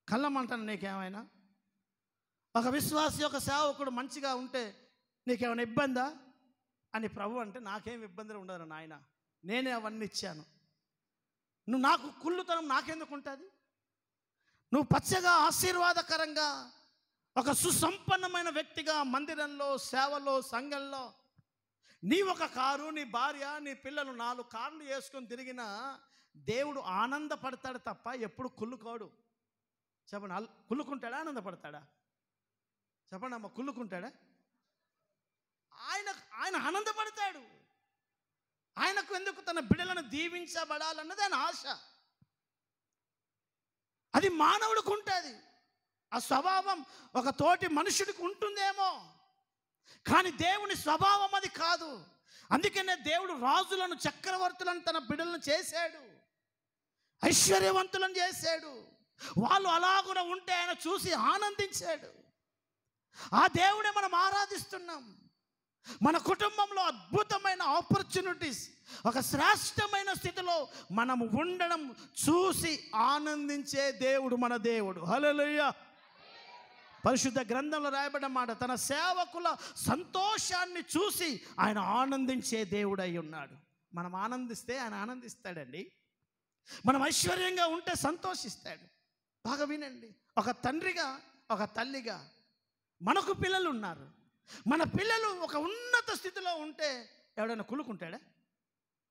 కళ్ళమంటాను నీకేమైనా? ఒక విశ్వాసి, ఒక సేవకుడు మంచిగా ఉంటే నీకేమైనా ఇబ్బందా అని ప్రభు అంటే, నాకేం ఇబ్బందులు ఉండదు నాయన, నేనే అవన్నీ ఇచ్చాను. నువ్వు నాకు కుళ్ళుతనం నాకెందుకు ఉంటుంది? నువ్వు పచ్చగా ఆశీర్వాదకరంగా ఒక సుసంపన్నమైన వ్యక్తిగా మందిరంలో, సేవలో, సంఘంలో నీ ఒక కారు, నీ భార్య, నీ పిల్లలు 4 కార్లు వేసుకొని తిరిగినా దేవుడు ఆనందపడతాడు తప్ప ఎప్పుడు కుళ్ళుకోడు. చెప్పండి, కుళ్ళుకుంటాడా? ఆనందపడతాడా? చెప్పండి అమ్మ, కుళ్ళుకుంటాడా? ఆయన ఆనందపడతాడు. ఆయనకు ఎందుకు తన బిడ్డలను దీవించబడాలన్నది ఆయన ఆశ. అది మానవుడికి ఉంటుంది. ఆ స్వభావం ఒక తోటి మనుషుడికి ఉంటుందేమో, కానీ దేవుని స్వభావం అది కాదు. అందుకనే దేవుడు రాజులను, చక్రవర్తులను తన బిడ్డలను చేశాడు, ఐశ్వర్యవంతులను చేశాడు. వాళ్ళు అలాగున ఉంటే ఆయన చూసి ఆనందించాడు. ఆ దేవుడే మనం ఆరాధిస్తున్నాం. మన కుటుంబంలో అద్భుతమైన ఆపర్చునిటీస్, ఒక శ్రేష్టమైన స్థితిలో మనం ఉండడం చూసి ఆనందించే దేవుడు మన దేవుడు. హల్లెలూయా. పరిశుద్ధ గ్రంథంలో రాయబడిన మాట, తన సేవకుల సంతోషాన్ని చూసి ఆయన ఆనందించే దేవుడై ఉన్నాడు. మనం ఆనందిస్తే ఆయన ఆనందిస్తాడండి. మనం ఐశ్వర్యంగా ఉంటే సంతోషిస్తాడు. బాగా వినండి, ఒక తండ్రిగా ఒక తల్లిగా మనకు పిల్లలు ఉన్నారు. మన పిల్లలు ఒక ఉన్నత స్థితిలో ఉంటే ఎవడైనా కుళ్ళుకుంటాడా?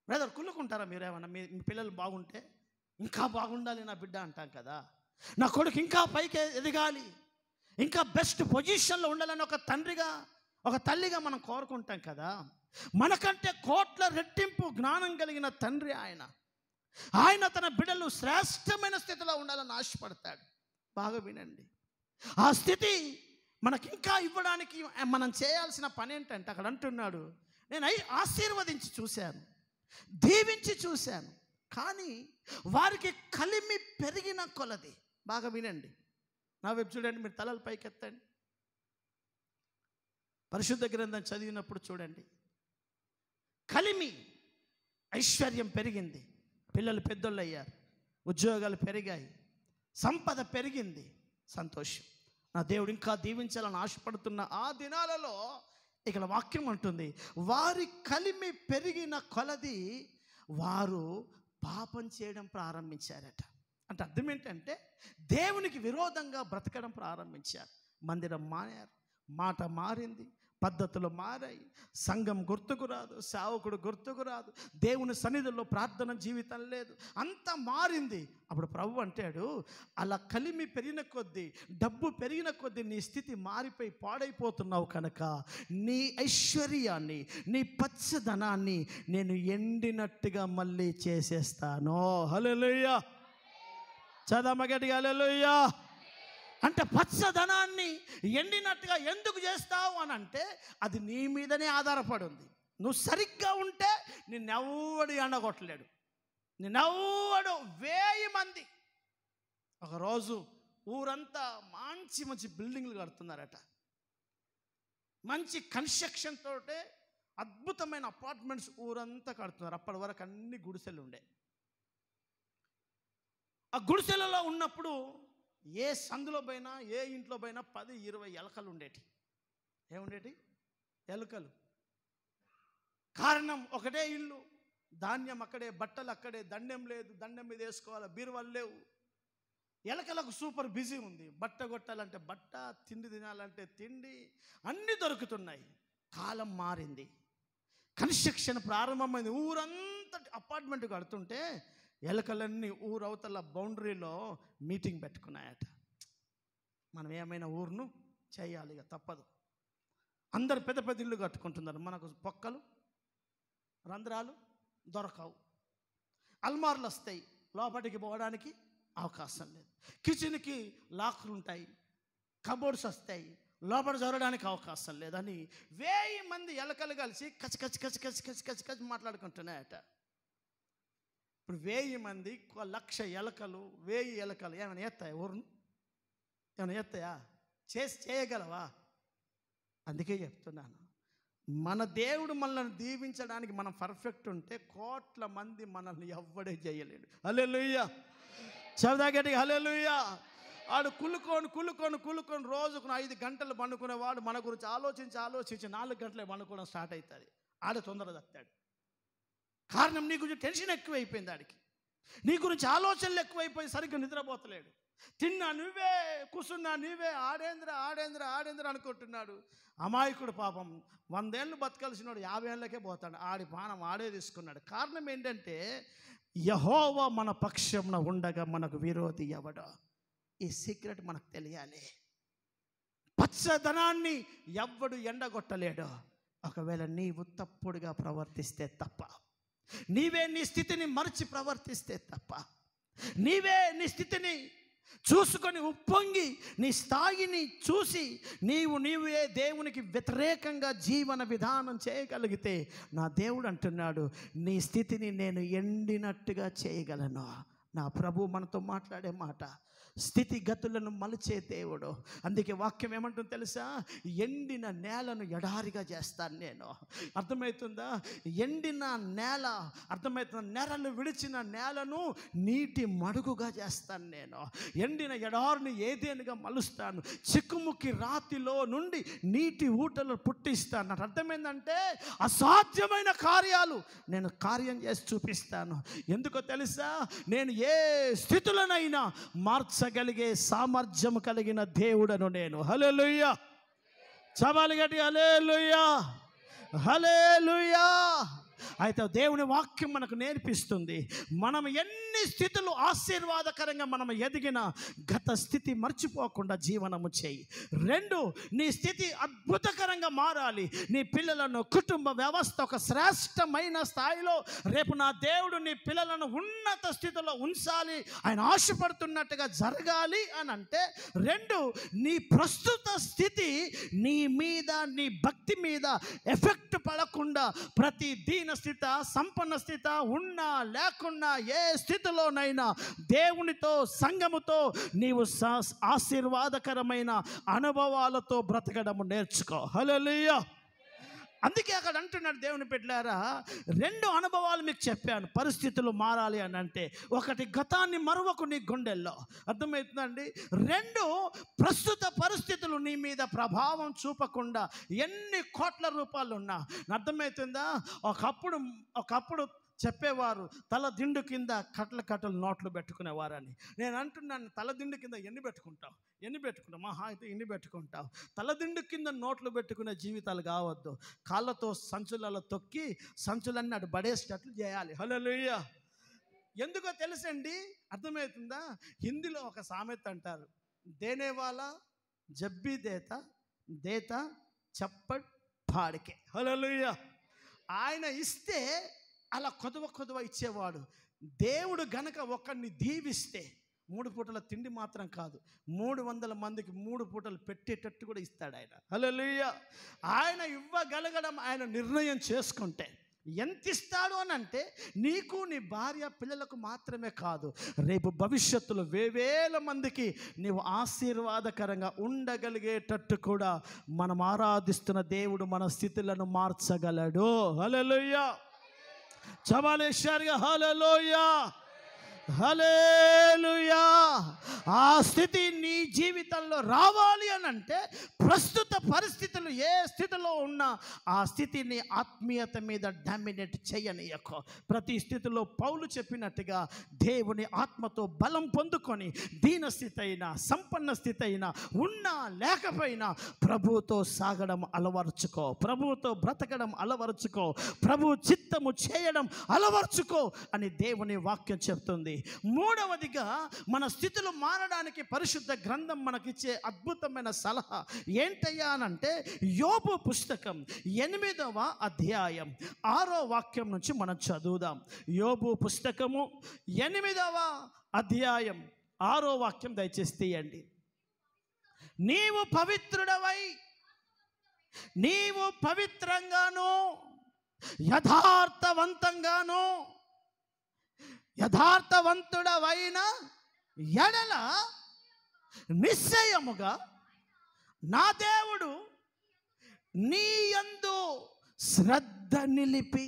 బ్రదర్, కుళ్ళుకుంటారా మీరేమన్నా? మీ పిల్లలు బాగుంటే ఇంకా బాగుండాలి నా బిడ్డ అంటాం కదా. నా కొడుకు ఇంకా పైకి ఎదగాలి, ఇంకా బెస్ట్ పొజిషన్లో ఉండాలని ఒక తండ్రిగా ఒక తల్లిగా మనం కోరుకుంటాం కదా. మనకంటే కోట్ల రెట్టింపు జ్ఞానం కలిగిన తండ్రి ఆయన తన బిడ్డలు శ్రేష్టమైన స్థితిలో ఉండాలని ఆశపడతాడు. బాగా వినండి, ఆ స్థితి మనకింకా ఇవ్వడానికి మనం చేయాల్సిన పని ఏంటంటే, అక్కడ అంటున్నాడు, నేను ఆశీర్వదించి చూశాను, దీవించి చూశాను, కానీ వారికి కలిమి పెరిగిన కొలది. బాగా వినండి, నా వైపు చూడండి, మీరు తలలు పైకెత్తండి. పరిశుద్ధ గ్రంథం చదివినప్పుడు చూడండి, కలిమి ఐశ్వర్యం పెరిగింది, పిల్లలు పెద్దోళ్ళు అయ్యారు, ఉద్యోగాలు పెరిగాయి, సంపద పెరిగింది, సంతోషం. నా దేవుడు ఇంకా దీవించాలని ఆశపడుతున్న ఆ దినాలలో ఇక్కడ వాక్యం అంటుంది, వారి కలిమి పెరిగిన కొలది వారు పాపం చేయడం ప్రారంభించారట. అంటే అర్థం ఏంటంటే, దేవునికి విరోధంగా బ్రతకడం ప్రారంభించారు. మందిరం మారారు, మాట మారింది, పద్ధతులు మారాయి, సంఘం గుర్తుకు రాదు, సేవకుడు గుర్తుకు రాదు, దేవుని సన్నిధిలో ప్రార్థన జీవితం లేదు, అంతా మారింది. అప్పుడు ప్రభు అంటాడు, అలా కలిమి పెరిగిన కొద్దీ, డబ్బు పెరిగిన కొద్దీ నీ స్థితి మారిపోయి పాడైపోతున్నావు కనుక నీ ఐశ్వర్యాన్ని, నీ పచ్చదనాన్ని నేను ఎండినట్టుగా మళ్ళీ చేసేస్తాను. హల్లెలూయా, చదమగటిగా హల్లెలూయా. అంటే పచ్చదనాన్ని ఎండినట్టుగా ఎందుకు చేస్తావు అని అంటే, అది నీ మీదనే ఆధారపడి ఉంది. నువ్వు సరిగ్గా ఉంటే నిన్నెవ్వడు ఎండగొట్టలేడు, నిన్నెవ్వడు. 1000 మంది ఒకరోజు ఊరంతా మంచి మంచి బిల్డింగ్లు కడుతున్నారట, మంచి కన్స్ట్రక్షన్ తోటే అద్భుతమైన అపార్ట్మెంట్స్ ఊరంతా కడుతున్నారు. అప్పటి వరకు అన్ని గుడిసెలు ఉండే. ఆ గుడిసెలలో ఉన్నప్పుడు ఏ సందులో పోయినా, ఏ ఇంట్లో పోయినా 10-20 ఎలకలు ఉండేటి. ఏముండేటి? ఎలుకలు. కారణం ఒకటే ఇల్లు, ధాన్యం అక్కడే, బట్టలు అక్కడే, దండెం లేదు, దండెం మీద వేసుకోవాలి, బీరువాలు లేవు. ఎలకలకు సూపర్ బిజీ ఉంది. బట్ట కొట్టాలంటే బట్ట, తిండి తినాలంటే తిండి, అన్నీ దొరుకుతున్నాయి. కాలం మారింది, కన్స్ట్రక్షన్ ప్రారంభమైంది. ఊరంతా అపార్ట్మెంట్ కడుతుంటే ఎలకలన్నీ ఊరవతల బౌండరీలో మీటింగ్ పెట్టుకున్నాయట. మనం ఏమైనా ఊరును చేయాలి, ఇక తప్పదు. అందరు పెద్ద పెద్ద ఇల్లు కట్టుకుంటున్నారు, మనకు పొక్కలు రంధ్రాలు దొరకవు, అల్మార్లు వస్తాయి, లోపలికి పోవడానికి అవకాశం లేదు, కిచెన్కి లాక్లు ఉంటాయి, కబోర్డ్స్ వస్తాయి, లోపల జరగడానికి అవకాశం లేదని 1000 మంది ఎలకలు కలిసి కచ్చి కచ్చి కచ్చి కచ్చి కచ్చి కచ్చి కచ్చి మాట్లాడుకుంటున్నాయట. ఇప్పుడు 1000 మంది 1,00,000 ఎలకలు, 1000 ఎలకలు ఏమైనా ఎత్తాయి? ఊరును ఏమైనా ఎత్తాయా? చేయగలవా? అందుకే చెప్తున్నాను, మన దేవుడు మనల్ని దీవించడానికి మనం పర్ఫెక్ట్ ఉంటే కోట్ల మంది మనల్ని ఎవ్వడే చేయలేడు. హల్లెలూయా, చదవగట్టి హల్లెలూయా. ఆడు కుళ్ళుకొని రోజుకు 5 గంటలు పండుకునేవాడు మన గురించి ఆలోచించి 4 గంటలే పండుకోవడం స్టార్ట్ అవుతుంది. ఆడు తొందరగా తత్తాడు. కారణం, నీ గురించి టెన్షన్ ఎక్కువైపోయింది, ఆడికి నీ గురించి ఆలోచనలు ఎక్కువైపోయి సరిగ్గా నిద్రపోతలేడు. తిన్నా నువ్వే, కూర్చున్నా నువ్వే, ఆడేంద్ర అనుకుంటున్నాడు. అమాయకుడు పాపం 100 ఏళ్ళు బతకాల్సినాడు 50 ఏళ్ళకే పోతాడు. ఆడి ప్రాణం ఆడే తీసుకున్నాడు. కారణం ఏంటంటే, యెహోవా మన పక్షంన ఉండగా మనకు విరోధి ఎవడో. ఈ సీక్రెట్ మనకు తెలియాలి. పచ్చదనాన్ని ఎవ్వడు ఎండగొట్టలేడు, ఒకవేళ నీవు తప్పుడుగా ప్రవర్తిస్తే తప్ప, నీవే నీ స్థితిని మరచి ప్రవర్తిస్తే తప్ప, నీవే నీ స్థితిని చూసుకొని ఉప్పొంగి నీ స్థాయిని చూసి నీవే దేవునికి వ్యతిరేకంగా జీవన విధానం చేయగలిగితే, నా దేవుడు అంటున్నాడు, నీ స్థితిని నేను ఎండినట్టుగా చేయగలను. నా ప్రభు మనతో మాట్లాడే మాట, స్థితిగతులను మలిచే దేవుడు. అందుకే వాక్యం ఏమంటుంది తెలుసా? ఎండిన నేలను ఎడారిగా చేస్తాను నేను. అర్థమవుతుందా? ఎండిన నేల, అర్థమవుతుందా? నెరలు విడిచిన నేలను నీటి మడుగుగా చేస్తాను నేను. ఎండిన ఎడారిని ఏదేనుగా మలుస్తాను. చిక్కుముక్కి రాతిలో నుండి నీటి ఊటలు పుట్టిస్తాను. నాకు అర్థమైందంటే అసాధ్యమైన కార్యాలు నేను కార్యం చేసి చూపిస్తాను. ఎందుకో తెలుసా? నేను ఏ స్థితులనైనా మార్చగలిగే సామర్థ్యం కలిగిన దేవుడను నేను. హల్లెలూయా! చపాలి గట్టి హల్లెలూయా, హల్లెలూయా. అయితే దేవుని వాక్యం మనకు నేర్పిస్తుంది, మనం ఎన్ని స్థితులు ఆశీర్వాదకరంగా మనం ఎదిగిన గత స్థితి మర్చిపోకుండా జీవనము చేయి. 2, నీ స్థితి అద్భుతకరంగా మారాలి. నీ పిల్లలను, కుటుంబ వ్యవస్థ ఒక శ్రేష్టమైన స్థాయిలో, రేపు నా దేవుడు నీ పిల్లలను ఉన్నత స్థితిలో ఉంచాలి, ఆయన ఆశపడుతున్నట్టుగా జరగాలి అని అంటే 2, నీ ప్రస్తుత స్థితి నీ మీద, నీ భక్తి మీద ఎఫెక్ట్ పడకుండా ప్రతి దీన స్థితి, సంపన్న స్థితి ఉన్నా లేకున్నా ఏ స్థితిలోనైనా దేవునితో, సంఘముతో నీవు ఆశీర్వాదకరమైన అనుభవాలతో బ్రతకడము నేర్చుకో. హల్లెలూయా! అందుకే అక్కడ అంటున్నాడు దేవుని బిడ్డలారా, 2 అనుభవాలు మీకు చెప్పాను పరిస్థితులు మారాలి అని అంటే. 1, గతాన్ని మరువకు నీ గుండెల్లో. అర్థమవుతుందండి? 2, ప్రస్తుత పరిస్థితులు నీ మీద ప్రభావం చూపకుండా ఎన్ని కోట్ల రూపాయలు ఉన్నా. అర్థమవుతుందా? ఒకప్పుడు చెప్పేవారు తల దిండు కింద కట్టలు నోట్లు పెట్టుకునేవారని. నేను అంటున్నాను, తల దిండు కింద ఎన్ని పెట్టుకుంటావు? మహా అయితే ఎన్ని పెట్టుకుంటావు? తలదిండు కింద నోట్లు పెట్టుకునే జీవితాలు కావద్దు. కాళ్ళతో సంచులలో తొక్కి సంచులన్నీ అటు పడేసేటట్లు చేయాలి. హల్లెలూయా! ఎందుకో తెలుసండి? అర్థమవుతుందా? హిందీలో ఒక సామెత అంటారు, దేనేవాలా జబ్బీ దేతా దేతా చప్పట్ పాడికే. హల్లెలూయా! ఆయన ఇస్తే అలా కొదవ ఇచ్చేవాడు. దేవుడు గనక ఒకరిని దీవిస్తే 3 పూటల తిండి మాత్రం కాదు, 300 మందికి 3 పూటలు పెట్టేటట్టు కూడా ఇస్తాడు ఆయన. హల్లెలూయా! ఆయన ఇవ్వగలగడం ఆయన నిర్ణయం చేసుకుంటే ఎంత ఇస్తాడు అని అంటే, నీకు, నీ భార్య, పిల్లలకు మాత్రమే కాదు, రేపు భవిష్యత్తులో వేవేల మందికి నీవు ఆశీర్వాదకరంగా ఉండగలిగేటట్టు కూడా మనం ఆరాధిస్తున్న దేవుడు మన స్థితులను మార్చగలడు. హల్లెలూయా! చబాలేశ్వరిగా హల్లెలూయా, హల్లెలూయా. ఆ స్థితి నీ జీవితంలో రావాలి అని అంటే ప్రస్తుత పరిస్థితులు ఏ స్థితిలో ఉన్నా ఆ స్థితిని ఆత్మీయత మీద డామినేట్ చేయనీయకు. ప్రతి స్థితిలో పౌలు చెప్పినట్టుగా దేవుని ఆత్మతో బలం పొందుకొని దీన స్థితి అయినా, సంపన్న స్థితి అయినా, ఉన్నా లేకపోయినా ప్రభువుతో సాగడం అలవర్చుకో, ప్రభువుతో బ్రతకడం అలవర్చుకో, ప్రభు చిత్తము చేయడం అలవర్చుకో అని దేవుని వాక్యం చెప్తుంది. 3వదిగా మన స్థితులు మారడానికి పరిశుద్ధ గ్రంథం మనకిచ్చే అద్భుతమైన సలహా ఏంటయ్యా అనంటే, యోబు పుస్తకం 8వ అధ్యాయం 6వ వాక్యం నుంచి మనం చదువుదాం. యోబు పుస్తకము 8వ అధ్యాయం 6వ వాక్యం దయచేసి తీయండి. నీవు పవిత్రుడవై, నీవు పవిత్రంగాను యథార్థవంతంగాను యథార్థవంతుడవైన ఎడల నిశ్చయముగా నా దేవుడు నీ యందు శ్రద్ధ నిలిపి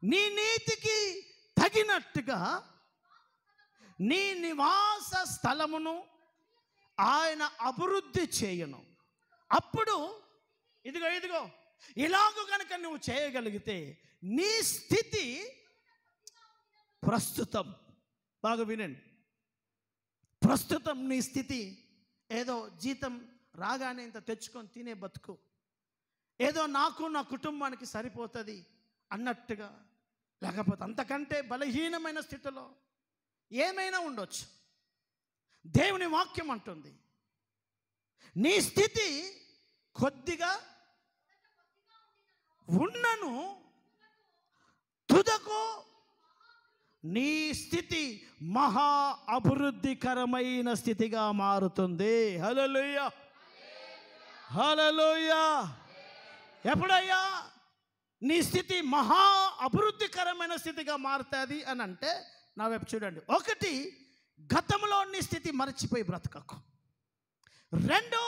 నీ నీతికి తగినట్టుగా నీ నివాస స్థలమును ఆయన అభివృద్ధి చేయును. అప్పుడు ఇదిగో ఇలాగూ కనుక నువ్వు చేయగలిగితే నీ స్థితి ప్రస్తుతం, బాగా వినండి, ప్రస్తుతం నీ స్థితి ఏదో జీతం రాగానే ఇంత తెచ్చుకొని తినే బతుకు, ఏదో నాకు నా కుటుంబానికి సరిపోతుంది అన్నట్టుగా, లేకపోతే అంతకంటే బలహీనమైన స్థితిలో ఏమైనా ఉండొచ్చు. దేవుని వాక్యం అంటుంది, నీ స్థితి కొద్దిగా ఉన్నను తుదకు నీ స్థితి మహా అభివృద్ధికరమైన స్థితిగా మారుతుంది. హల్లెలూయా, హల్లెలూయా. ఎప్పుడయ్యా నీ స్థితి మహా అభివృద్ధికరమైన స్థితిగా మారుతుంది అని అంటే, నా వైపు చూడండి. 1, గతంలో నీ స్థితి మరచిపోయి బ్రతకకు. 2,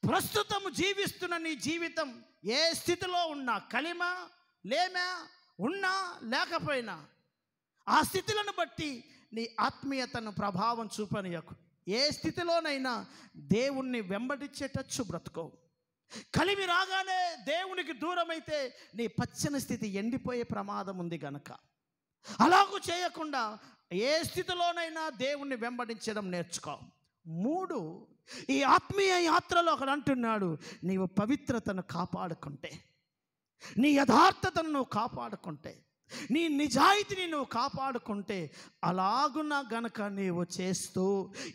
ప్రస్తుతం జీవిస్తున్న నీ జీవితం ఏ స్థితిలో ఉన్నా, కలిమా లేమా ఉన్నా లేకపోయినా, ఆ స్థితులను బట్టి నీ ఆత్మీయతను ప్రభావం చూపనీయకు. ఏ స్థితిలోనైనా దేవుణ్ణి వెంబడించేటచ్చు బ్రతుకో. కలిమి రాగానే దేవునికి దూరమైతే నీ పచ్చని స్థితి ఎండిపోయే ప్రమాదం ఉంది గనక అలాగూ చేయకుండా ఏ స్థితిలోనైనా దేవుణ్ణి వెంబడించడం నేర్చుకో. 3, ఈ ఆత్మీయ యాత్రలో ఒకడు అంటున్నాడు, నీవు పవిత్రతను కాపాడుకుంటే, నీ యథార్థతను నువ్వు కాపాడుకుంటే, నీ నిజాయితీని నువ్వు కాపాడుకుంటే, అలాగున గనక నీవు చేస్తూ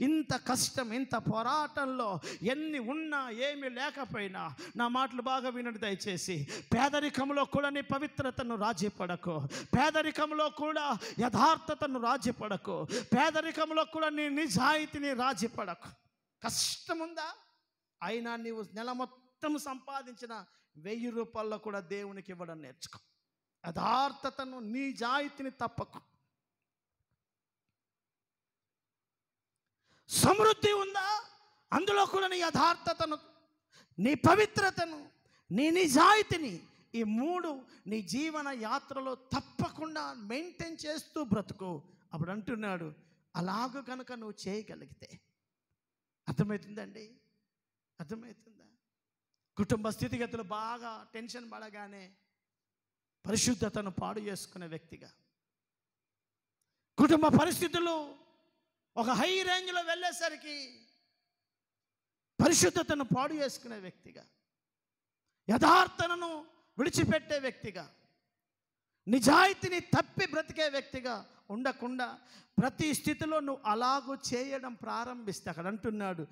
ఇంత కష్టం, ఇంత పోరాటంలో ఎన్ని ఉన్నా ఏమి లేకపోయినా, నా మాటలు బాగా వినండి దయచేసి, పేదరికంలో కూడా నీ పవిత్రతను రాజీపడకు, పేదరికంలో కూడా యథార్థతను రాజీపడకు, పేదరికంలో కూడా నీ నిజాయితీని రాజీపడకు. కష్టముందా? అయినా నీవు నెల మొత్తం సంపాదించిన 1000 రూపాయల్లో కూడా దేవునికి ఇవ్వడం నేర్చుకో. యథార్థతను, నిజాయితీని తప్పకు. సమృద్ధి ఉందా? అందులో కూడా నీ యథార్థతను, నీ పవిత్రతను, నీ నిజాయితీని, ఈ 3 నీ జీవన యాత్రలో తప్పకుండా మెయింటైన్ చేస్తూ బ్రతుకు. అప్పుడు అంటున్నాడు, అలాగ కనుక నువ్వు చేయగలిగితే, అర్థమవుతుందండి? అర్థమవుతుందా? కుటుంబ స్థితిగతులు బాగా టెన్షన్ పడగానే పరిశుద్ధతను పాడు చేసుకునే వ్యక్తిగా, కుటుంబ పరిస్థితులు ఒక హై రేంజ్లో వెళ్ళేసరికి పరిశుద్ధతను పాడు చేసుకునే వ్యక్తిగా, యథార్థతను విడిచిపెట్టే వ్యక్తిగా, నిజాయితీని తప్పి బ్రతికే వ్యక్తిగా ఉండకుండా ప్రతి స్థితిలో నువ్వు అలాగూ చేయడం ప్రారంభిస్తే, అక్కడ అంటున్నాడు,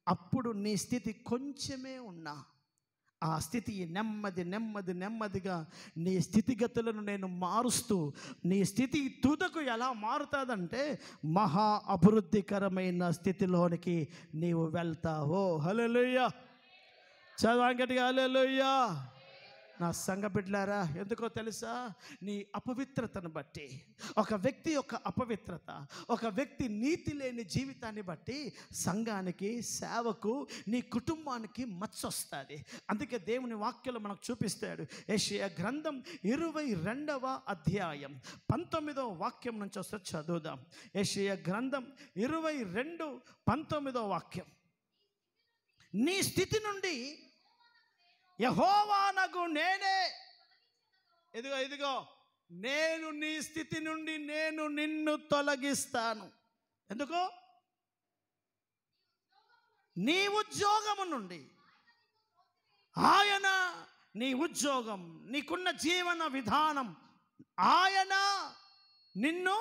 అప్పుడు నీ స్థితి కొంచెమే ఉన్నా ఆ స్థితి నెమ్మదిగా నీ స్థితిగతులను నేను మారుస్తూ, నీ స్థితి తుదకు ఎలా మారుతుందంటే మహా అభివృద్ధికరమైన స్థితిలోనికి నీవు వెళ్తావో. హల్లెలూయా! చదవండి గట్టిగా, హల్లెలూయా! నా సంఘ బిడ్డలారా, ఎందుకో తెలుసా? నీ అపవిత్రతను బట్టి, ఒక వ్యక్తి యొక్క అపవిత్రత, ఒక వ్యక్తి నీతి లేని జీవితాన్ని బట్టి సంఘానికి, సేవకు, నీ కుటుంబానికి మచ్చొస్తుంది. అందుకే దేవుని వాక్యంలో మనకు చూపిస్తాడు. యెషయా గ్రంథం 22వ అధ్యాయం 19వ వాక్యం నుంచి వస్తే చదువుదాం. యెషయా గ్రంథం 22:19 వాక్యం. నీ స్థితి నుండి యెహోవానగు నేనే, ఇదిగో నేను నీ స్థితి నుండి నేను నిన్ను తొలగిస్తాను. ఎందుకు? నీ ఉద్యోగము నుండి ఆయన, నీ ఉద్యోగం, నీకున్న జీవన విధానం, ఆయన నిన్ను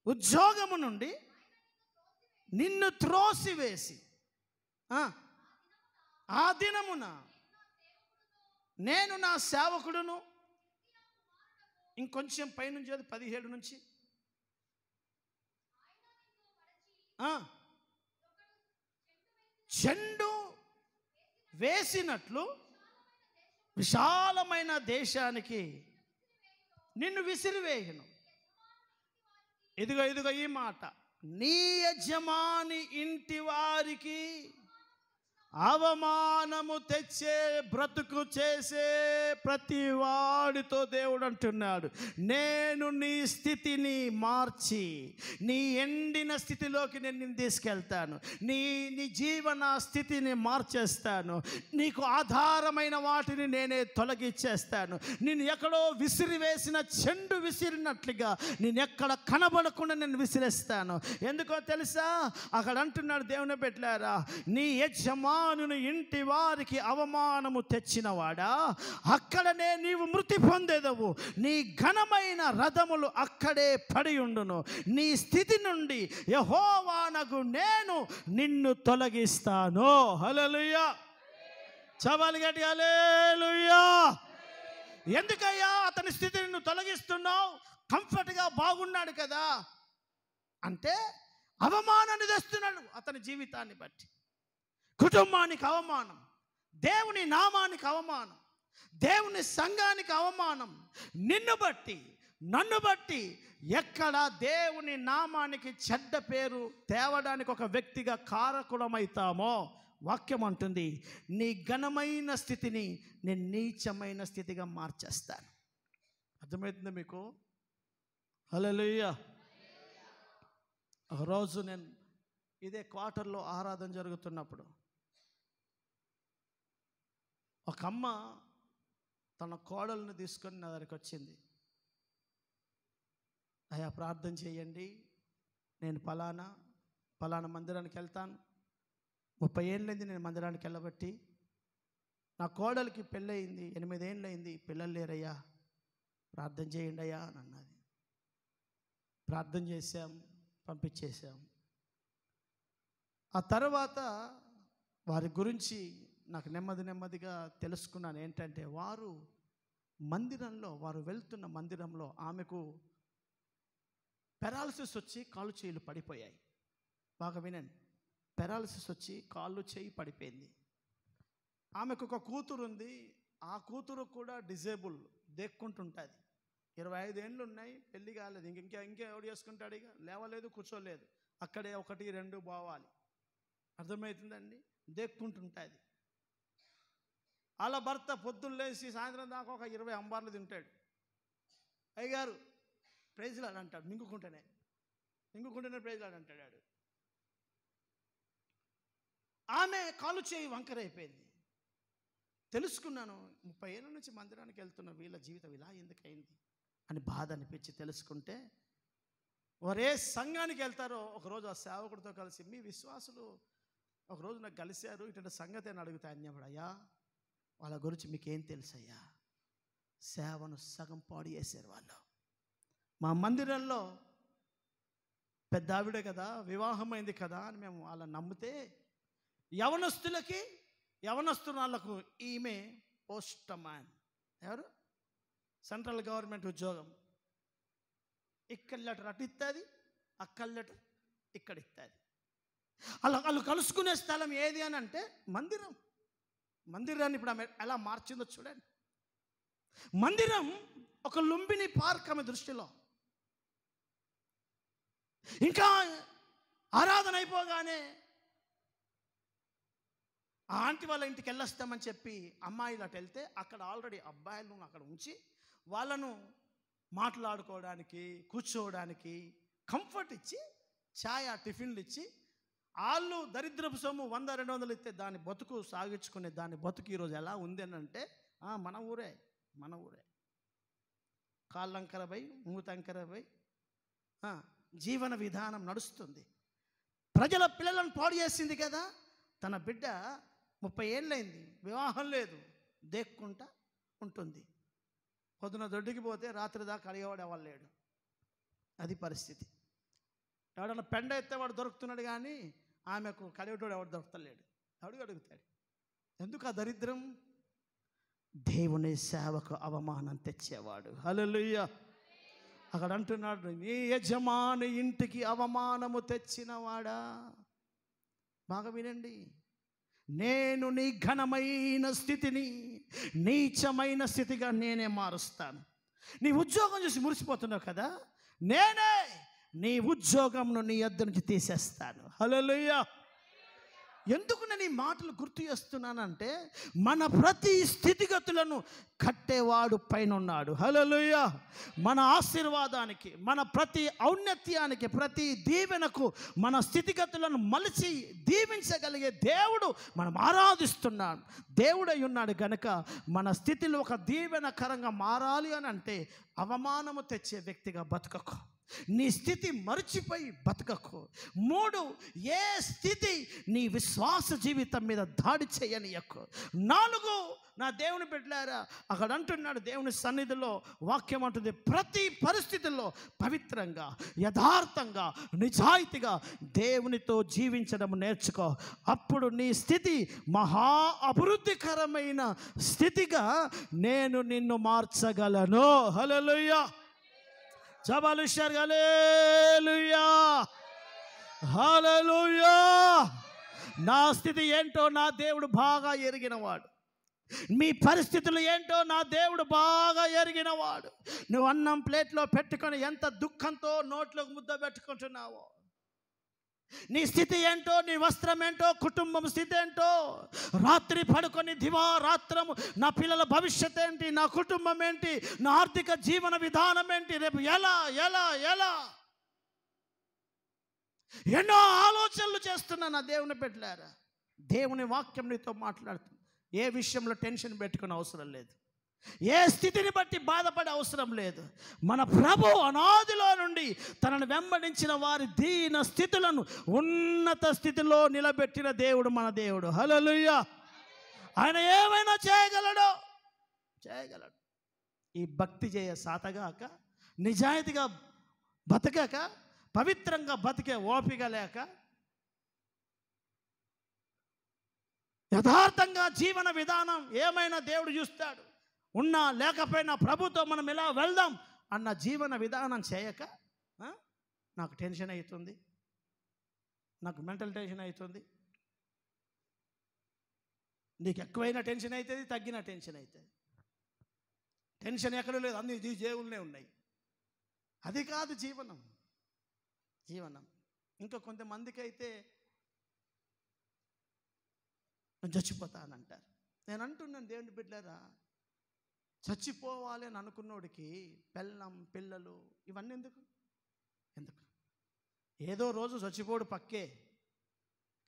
ఉద్యోగము నుండి నిన్ను త్రోసివేసి, ఆ దినమున నేను నా సేవకుడును, ఇంకొంచెం పైనుంచి 17 నుంచి, చెండు వేసినట్లు విశాలమైన దేశానికి నిన్ను విసిరివేయను. ఇదిగో ఈ మాట, నీ యజమాని ఇంటి వారికి అవమానము తెచ్చే బ్రతుకు చేసే ప్రతి వాడితో దేవుడు అంటున్నాడు, నేను నీ స్థితిని మార్చి నీ ఎండిన స్థితిలోకి నేను నిన్ను తీసుకెళ్తాను. నీ జీవన స్థితిని మార్చేస్తాను. నీకు ఆధారమైన వాటిని నేనే తొలగించేస్తాను. నేను ఎక్కడో విసిరివేసిన చెండు విసిరినట్లుగా నేను ఎక్కడ కనబడకుండా నేను విసిరేస్తాను. ఎందుకో తెలుసా? అక్కడ అంటున్నాడు దేవుని బిడ్డలారా, నీ యజమానుని ఇంటి వారికి అవమానము తెచ్చినవాడా, అక్కడనే నీవు మృతి పొందేదవు. నీ ఘనమైన రథములు అక్కడే పడి ఉండును. నీ స్థితి నుండి యెహోవానగు నేను నిన్ను తొలగిస్తాను. హల్లెలూయా! చవాలి గట్టి హల్లెలూయా! ఎందుకయ్యా అతని స్థితిని నువ్వు తొలగిస్తున్నావు? కంఫర్ట్గా బాగున్నాడు కదా అంటే అవమానాన్ని తెస్తున్నాడు. అతని జీవితాన్ని బట్టి కుటుంబానికి అవమానం, దేవుని నామానికి అవమానం, దేవుని సంఘానికి అవమానం, నిన్ను బట్టి నన్ను బట్టి ఎక్కడ దేవుని నామానికి చెడ్డ పేరు తేవడానికి ఒక వ్యక్తిగా కారకులమైతామో వాక్యం అంటుంది, నీ ఘనమైన స్థితిని నేను నీచమైన స్థితిగా మార్చేస్తాను. అర్థమవుతుందా మీకు? హల్లెలూయా. ఒకరోజు నేను ఇదే క్వార్టర్లో ఆరాధన జరుగుతున్నప్పుడు ఒక అమ్మ తన కోడలను తీసుకొని నా దగ్గరికి వచ్చింది. అయ్యా ప్రార్థన చేయండి, నేను పలానా మందిరానికి వెళ్తాను, 30 ఏళ్ళైంది నేను మందిరానికి వెళ్ళబట్టి, నా కోడలికి పెళ్ళయింది, 8 ఏళ్ళైంది, పిల్లలు లేరయ్యా, ప్రార్థన చేయండి అయ్యా అని అన్నది. ప్రార్థన చేశాం, పంపించేశాం. ఆ తర్వాత వారి గురించి నాకు నెమ్మదిగా తెలుసుకున్నాను. ఏంటంటే వారు వెళ్తున్న మందిరంలో ఆమెకు పెరాలసిస్ వచ్చి కాళ్ళు చేతులు పడిపోయాయి. బాగా వినండి, పెరాలసిస్ వచ్చి కాళ్ళు చేయి పడిపోయింది. ఆమెకు ఒక కూతురు ఉంది, ఆ కూతురు కూడా డిజేబుల్, దేక్కుంటుంటుంది. 25 ఏళ్ళు ఉన్నాయి, పెళ్ళి కాలేదు. ఇంకా ఎవడు చేసుకుంటాడు? ఇక లేవలేదు, కూర్చోలేదు, అక్కడే 1, 2 పోవాలి. అర్థమవుతుందండి? దేక్కుంటుంటుంది. అలా భర్త పొద్దున్న లేచి సాయంత్రం దాకా ఒక 20 అంబార్లు తింటాడు. అయ్యగారు ప్రైజ్ లాడ్ అంటాడు, మింగుకుంటేనే ప్రైజ్ లాడ్ అంటాడు. ఆమె కాలు చేయి వంకరైపోయింది. తెలుసుకున్నాను, 30 ఏళ్ళ నుంచి మందిరానికి వెళ్తున్న వీళ్ళ జీవితం ఇలా ఎందుకైంది అని బాధ అనిపించి తెలుసుకుంటే, వారు ఏ సంఘానికి వెళ్తారో ఒకరోజు ఆ సేవకుడితో కలిసి, మీ విశ్వాసులు ఒకరోజు నాకు కలిశారు, ఇటువంటి సంగతి అని అడుగుతా అన్నప్పుడు, అయ్యా వాళ్ళ గురించి మీకేం తెలుసయ్యా, సేవను సగం పాడు చేశారు వాళ్ళు. మా మందిరంలో పెద్ద ఆవిడే కదా, వివాహమైంది కదా అని మేము వాళ్ళని నమ్మితే, యవనస్తురాళ్లకు ఈమె పోస్ట్ మ్యాన్, ఎవరు సెంట్రల్ గవర్నమెంట్ ఉద్యోగం, ఇక్కడ లెటర్ అటు ఇస్తుంది, అక్కడ లెటర్ ఇక్కడ ఇస్తుంది. అలా వాళ్ళు కలుసుకునే స్థలం ఏది అని అంటే మందిరాన్ని ఇప్పుడు ఆమె ఎలా మార్చిందో చూడండి. మందిరం ఒక లుంబిని పార్క్ ఆమె దృష్టిలో. ఇంకా ఆరాధన అయిపోగానే ఆ ఆంటీ వాళ్ళ ఇంటికి వెళ్ళొస్తామని చెప్పి అమ్మాయిలు అటు వెళ్తే, అక్కడ ఆల్రెడీ అబ్బాయిలను అక్కడ ఉంచి వాళ్ళను మాట్లాడుకోవడానికి, కూర్చోవడానికి కంఫర్ట్ ఇచ్చి, ఛాయ్ టిఫిన్లు ఇచ్చి, వాళ్ళు దరిద్రపు సొమ్ము 100-200 ఇస్తే దాని బతుకు సాగించుకునే దాని బతుకు ఈరోజు ఎలా ఉంది అని అంటే, మన ఊరే కాళ్ళంకరపై మూతంకరపై జీవన విధానం నడుస్తుంది. ప్రజల పిల్లలను పాడు చేసింది కదా. తన బిడ్డ 30 ఏళ్ళైంది, వివాహం లేదు, దేక్కుంటా ఉంటుంది. పొద్దున దొడ్డికి పోతే రాత్రి దాకా అడిగేవాడు ఎవరు లేడు. అది పరిస్థితి. ఎవడన్నా పెండ ఎత్తేవాడు దొరుకుతున్నాడు కానీ ఆమెకు కడిగేటోడు ఎవడు దొరుకుతలేడు. అడుగుతాడు. ఎందుకు ఆ దరిద్రం? దేవుని సేవకు అవమానం తెచ్చేవాడు. హల్లెలూయా. అక్కడ అంటున్నాడు, నీ యజమాని ఇంటికి అవమానము తెచ్చినవాడా. బాగా వినండి, నేను నీ ఘనమైన స్థితిని నీచమైన స్థితిగా నేనే మారుస్తాను. నీ ఉద్యోగం చూసి మురిసిపోతున్నావు కదా, నేనే నీ ఉద్యోగంను నీ యొద్ద నుంచి తీసేస్తాను. హల్లెలూయా. ఎందుకు నేను ఈ మాటలు గుర్తు చేస్తున్నానంటే, మన ప్రతి స్థితిగతులను కట్టేవాడు పైన ఉన్నాడు. హల్లెలూయా. మన ఆశీర్వాదానికి, మన ప్రతి ఔన్నత్యానికి, ప్రతి దీవెనకు మన స్థితిగతులను మలిచి దీవించగలిగే దేవుడు మనం ఆరాధిస్తున్నాం. దేవుడై ఉన్నాడు కనుక మన స్థితిలో ఒక దీవెనకరంగా మారాలి అని అంటే, అవమానము తెచ్చే వ్యక్తిగా బతకకు. నీ స్థితి మర్చిపోయి బతకకు. 3, ఏ స్థితి నీ విశ్వాస జీవితం మీద దాడి చేయనీయకు. 4, నా దేవుని బిడ్డలారా, అక్కడ అంటున్నాడు దేవుని సన్నిధిలో వాక్యం అంటుంది, ప్రతి పరిస్థితుల్లో పవిత్రంగా, యథార్థంగా, నిజాయితీగా దేవునితో జీవించడం నేర్చుకో. అప్పుడు నీ స్థితి మహా అభివృద్ధికరమైన స్థితిగా నేను నిన్ను మార్చగలను. హల్లెలూయా. జబాలుషర్ హల్లెలూయా. హల్లెలూయా. నా స్థితి ఏంటో నా దేవుడు బాగా ఎరిగినవాడు. మీ పరిస్థితులు ఏంటో నా దేవుడు బాగా ఎరిగినవాడు. నువ్వు అన్నం ప్లేట్లో పెట్టుకొని ఎంత దుఃఖంతో నోట్లోకి ముద్ద పెట్టుకుంటున్నావో, నీ స్థితి ఏంటో, నీ వస్త్రం ఏంటో, కుటుంబం స్థితి ఏంటో, రాత్రి పడుకొని దివారాత్రము నా పిల్లల భవిష్యత్ ఏంటి, నా కుటుంబం ఏంటి, నా ఆర్థిక జీవన విధానం ఏంటి, రేపు ఎలా ఎలా ఎలా ఎన్నో ఆలోచనలు చేస్తున్నా నా దేవుని బిడ్డలారా. దేవుని వాక్యం నీతో మాట్లాడుతుంది. ఏ విషయంలో టెన్షన్ పెట్టుకునే అవసరం లేదు, ఏ స్థితిని బట్టి బాధపడే అవసరం లేదు. మన ప్రభు అనాదిలో నుండి తనను వెంబడించిన వారి దీన స్థితులను ఉన్నత స్థితిలో నిలబెట్టిన దేవుడు మన దేవుడు. హల్లెలూయా. ఆయన ఏమైనా చేయగలడు. ఈ భక్తి చేయ సాతగాక, నిజాయితీగా బతకక, పవిత్రంగా బతికే ఓపిక లేక, యథార్థంగా జీవన విధానం ఏమైనా దేవుడు చూస్తాడు. ఉన్నా లేకపోయినా ప్రభుతో మనం ఎలా వెళ్దాం అన్న జీవన విధానం చేయక, నాకు టెన్షన్ అవుతుంది, నాకు మెంటల్ టెన్షన్ అవుతుంది. నీకు ఎక్కువైన టెన్షన్ అవుతుంది, తగ్గిన టెన్షన్ అవుతుంది. టెన్షన్ ఎక్కడ లేదు, అన్ని దేవుళ్ళనే ఉన్నాయి. అది కాదు జీవనం. ఇంకా కొంతమందికి అయితే నేను చచ్చిపోతానంటారు. నేను అంటున్నాను దేవుని బిడ్డలారా, చచ్చిపోవాలి అని అనుకున్నోడికి పెళ్ళం పిల్లలు ఇవన్నీ ఎందుకు? ఏదో రోజు చచ్చిపోడు పక్కే,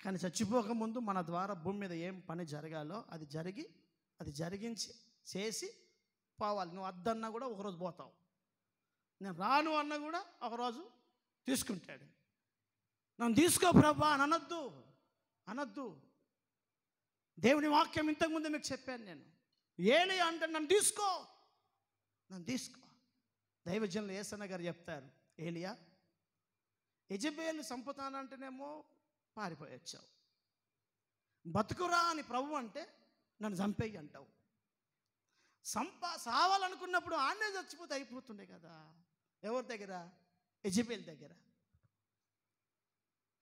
కానీ చచ్చిపోకముందు మన ద్వారా భూమి మీద ఏం పని జరగాలో అది జరిగించి చేసి పోవాలి. నువ్వు అద్దన్నా కూడా ఒకరోజు పోతావు, నేను రాను అన్నా కూడా ఒకరోజు తీసుకుంటాడు. నన్ను తీసుకో ప్రభా అని అనద్దు. దేవుని వాక్యం ఇంతకుముందు మీకు చెప్పాను నేను. ఏలియా అంటే నన్ను తీసుకో. దైవజనులు యేసన్న గారు చెప్తారు, ఏలియా యెజెబెలు చంపుతానంటేనేమో పారిపోయి వచ్చావు, బతుకురా అని ప్రభు అంటే నన్ను చంపేయి అంటావు. సావాలనుకున్నప్పుడు ఆన్నే చచ్చిపోతే అయిపోతుండే కదా. ఎవరి దగ్గర? యెజెబెలు దగ్గర.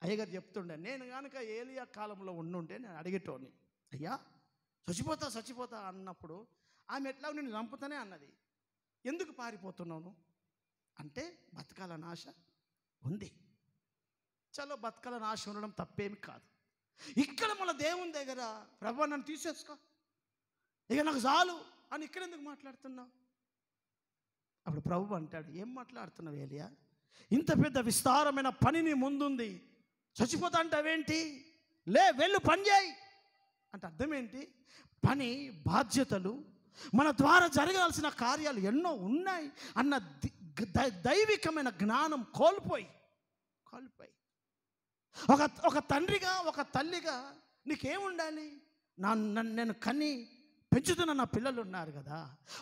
అయ్యగారు చెప్తుండే, నేను కనుక ఏలియా కాలంలో ఉండుంటే నేను అడిగేటోని, అయ్యా చచ్చిపోతా అన్నప్పుడు ఆమె ఎట్లా నిన్ను చంపుతానే అన్నది. ఎందుకు పారిపోతున్నాను అంటే బతకాలని ఆశ ఉంది. చలో బతకాలని ఆశ ఉండడం తప్పేమి కాదు. ఇక్కడ మన దేవుని దగ్గర ప్రభు నన్ను తీసేసుకో, ఇక నాకు చాలు అని ఇక్కడ ఎందుకు మాట్లాడుతున్నావు? అప్పుడు ప్రభు అంటాడు, ఏం మాట్లాడుతున్నావు ఏలియా? ఇంత పెద్ద విస్తారమైన పని నీ ముందుంది, చచ్చిపోతా అంటావేంటి? వెళ్ళు పని చేయి అంటే అర్థం ఏంటి? పని, బాధ్యతలు, మన ద్వారా జరగాల్సిన కార్యాలు ఎన్నో ఉన్నాయి అన్న దైవికమైన జ్ఞానం కోల్పోయి ఒక తండ్రిగా, ఒక తల్లిగా నీకేముండాలి? నేను కని పెంచుతున్న నా పిల్లలు ఉన్నారు కదా,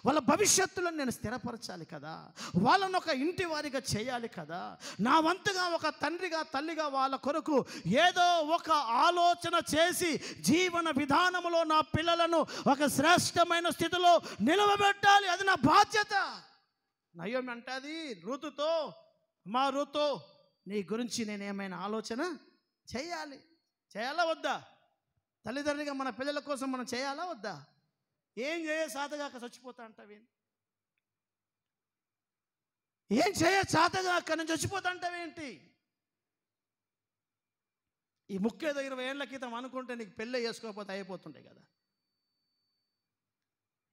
వాళ్ళ భవిష్యత్తులను నేను స్థిరపరచాలి కదా, వాళ్ళను ఒక ఇంటి వారిగా చేయాలి కదా. నా వంతుగా ఒక తండ్రిగా, తల్లిగా వాళ్ళ కొరకు ఏదో ఒక ఆలోచన చేసి జీవన విధానంలో నా పిల్లలను ఒక శ్రేష్టమైన స్థితిలో నిలవబెట్టాలి. అది నా బాధ్యత. నయోమి అంటది రూతుతో, మా రూతు నీ గురించి నేను ఏమైనా ఆలోచన చేయాలా వద్దా? తల్లిదండ్రిగా మన పిల్లల కోసం మనం చేయాలా వద్దా? ఏం చేయ సాతగాక చచ్చిపోతా అంటావేంటి? ఏం చేయ సాతగాక నేను చచ్చిపోతా అంటావేంటి? ఈ ముఖ్యేదో 20 ఏళ్ల క్రితం అనుకుంటే నీకు పెళ్ళి చేసుకోకపోతే అయిపోతుండే కదా.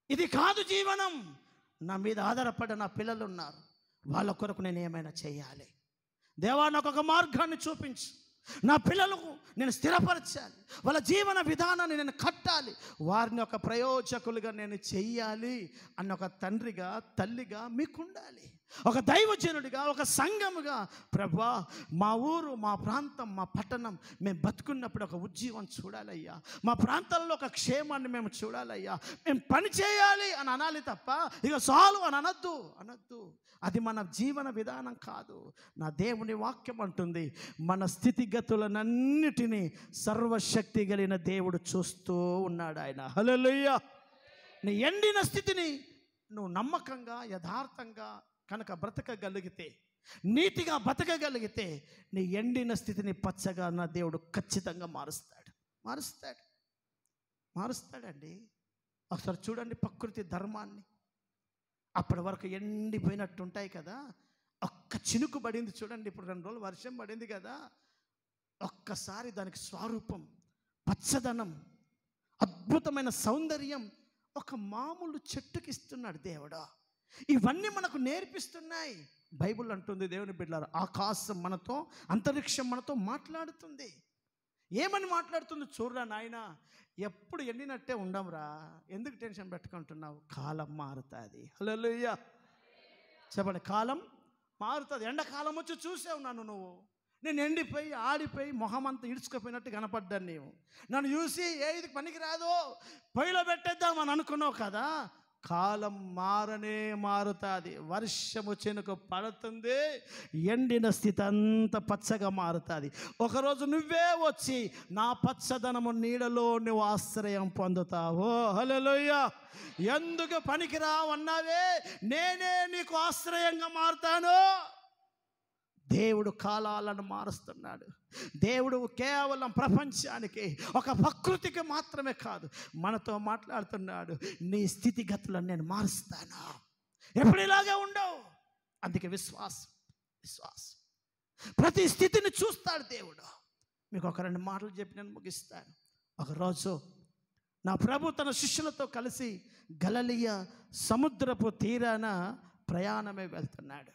ఇది కాదు జీవనం. నా మీద ఆధారపడ్డ నా పిల్లలు ఉన్నారు, వాళ్ళ కొరకు నేను ఏమైనా చేయాలి. దేవా నాకు ఒక మార్గాన్ని చూపించు, నా పిల్లలకు నేను స్థిరపరచాలి, వాళ్ళ జీవన విధానాన్ని నేను కట్టాలి, వారిని ఒక ప్రయోజకులుగా నేను చెయ్యాలి అన్న ఒక తండ్రిగా, తల్లిగా మీకుండాలి. ఒక దైవజనుడిగా, ఒక సంఘముగా, ప్రభా మా ఊరు, మా ప్రాంతం, మా పట్టణం మేము బతుకున్నప్పుడు ఒక ఉజ్జీవం చూడాలయ్యా, మా ప్రాంతాల్లో ఒక క్షేమాన్ని మేము చూడాలయ్యా, మేము పని చేయాలి అని అనాలి తప్ప ఇక చాలు అని అనద్దు. అది మన జీవన విధానం కాదు. నా దేవుని వాక్యం అంటుంది, మన స్థితిగతులనన్నిటినీ సర్వశక్తి కలిగిన దేవుడు చూస్తూ ఉన్నాడు ఆయన. హల్లెలూయా. నీ ఎండిన స్థితిని నువ్వు నమ్మకంగా, యథార్థంగా కనుక బ్రతకగలిగితే, నీతిగా బతకగలిగితే, నీ ఎండిన స్థితిని పచ్చగా నా దేవుడు ఖచ్చితంగా మారుస్తాడండి. ఒకసారి చూడండి ప్రకృతి ధర్మాన్ని. అప్పటి వరకు ఎండిపోయినట్టు ఉంటాయి కదా, ఒక్క చినుకు పడింది చూడండి, ఇప్పుడు 2 రోజులు వర్షం పడింది కదా, ఒక్కసారి దానికి స్వరూపం, పచ్చదనం, అద్భుతమైన సౌందర్యం ఒక మామూలు చెట్టుకి ఇస్తున్నాడు దేవుడు. ఇవన్నీ మనకు నేర్పిస్తున్నాయి. బైబిల్ అంటుంది, దేవుని బిడ్డలారా, ఆకాశం మనతో, అంతరిక్షం మనతో మాట్లాడుతుంది. ఏమని మాట్లాడుతుంది? చూడరా నాయన, ఎప్పుడు ఎండినట్టే ఉండంరా, ఎందుకు టెన్షన్ పెట్టుకుంటున్నావు? కాలం మారుతుంది. హల్లెలూయా చెప్పండి. కాలం మారుతుంది. ఎండాకాలం వచ్చి చూసావు నువ్వు, నేను ఎండిపోయి ఆడిపోయి మొహం అంతా ఇడుచుకుపోయినట్టు కనపడ్డాను. నీవు నన్ను చూసి ఏది పనికి రాదో పొయ్యిలో పెట్టేద్దామని అనుకున్నావు కదా. కాలం మారుతుంది. వర్షము చెనుకు పడుతుంది, ఎండిన స్థితి అంతా పచ్చగా మారుతుంది. ఒకరోజు నువ్వే వచ్చి నా పచ్చదనము నీడలో నువ్వు ఆశ్రయం పొందుతావు. హల్లెలూయా. ఎందుకు పనికిరావు అన్నావే, నేనే నీకు ఆశ్రయంగా మారుతాను. దేవుడు కాలాలను మారుస్తున్నాడు. దేవుడు కేవలం ప్రపంచానికి, ఒక ప్రకృతికి మాత్రమే కాదు, మనతో మాట్లాడుతున్నాడు. నీ స్థితిగతులను నేను మారుస్తాను, ఎప్పుడు ఇలాగే ఉండవు. అందుకే విశ్వాసం. ప్రతి స్థితిని చూస్తాడు దేవుడు. మీకు ఒక 2 మాటలు చెప్పి నేను ముగిస్తాను. ఒకరోజు నా ప్రభు తన శిష్యులతో కలిసి గలిలయ సముద్రపు తీరాన ప్రయాణమే వెళ్తున్నాడు.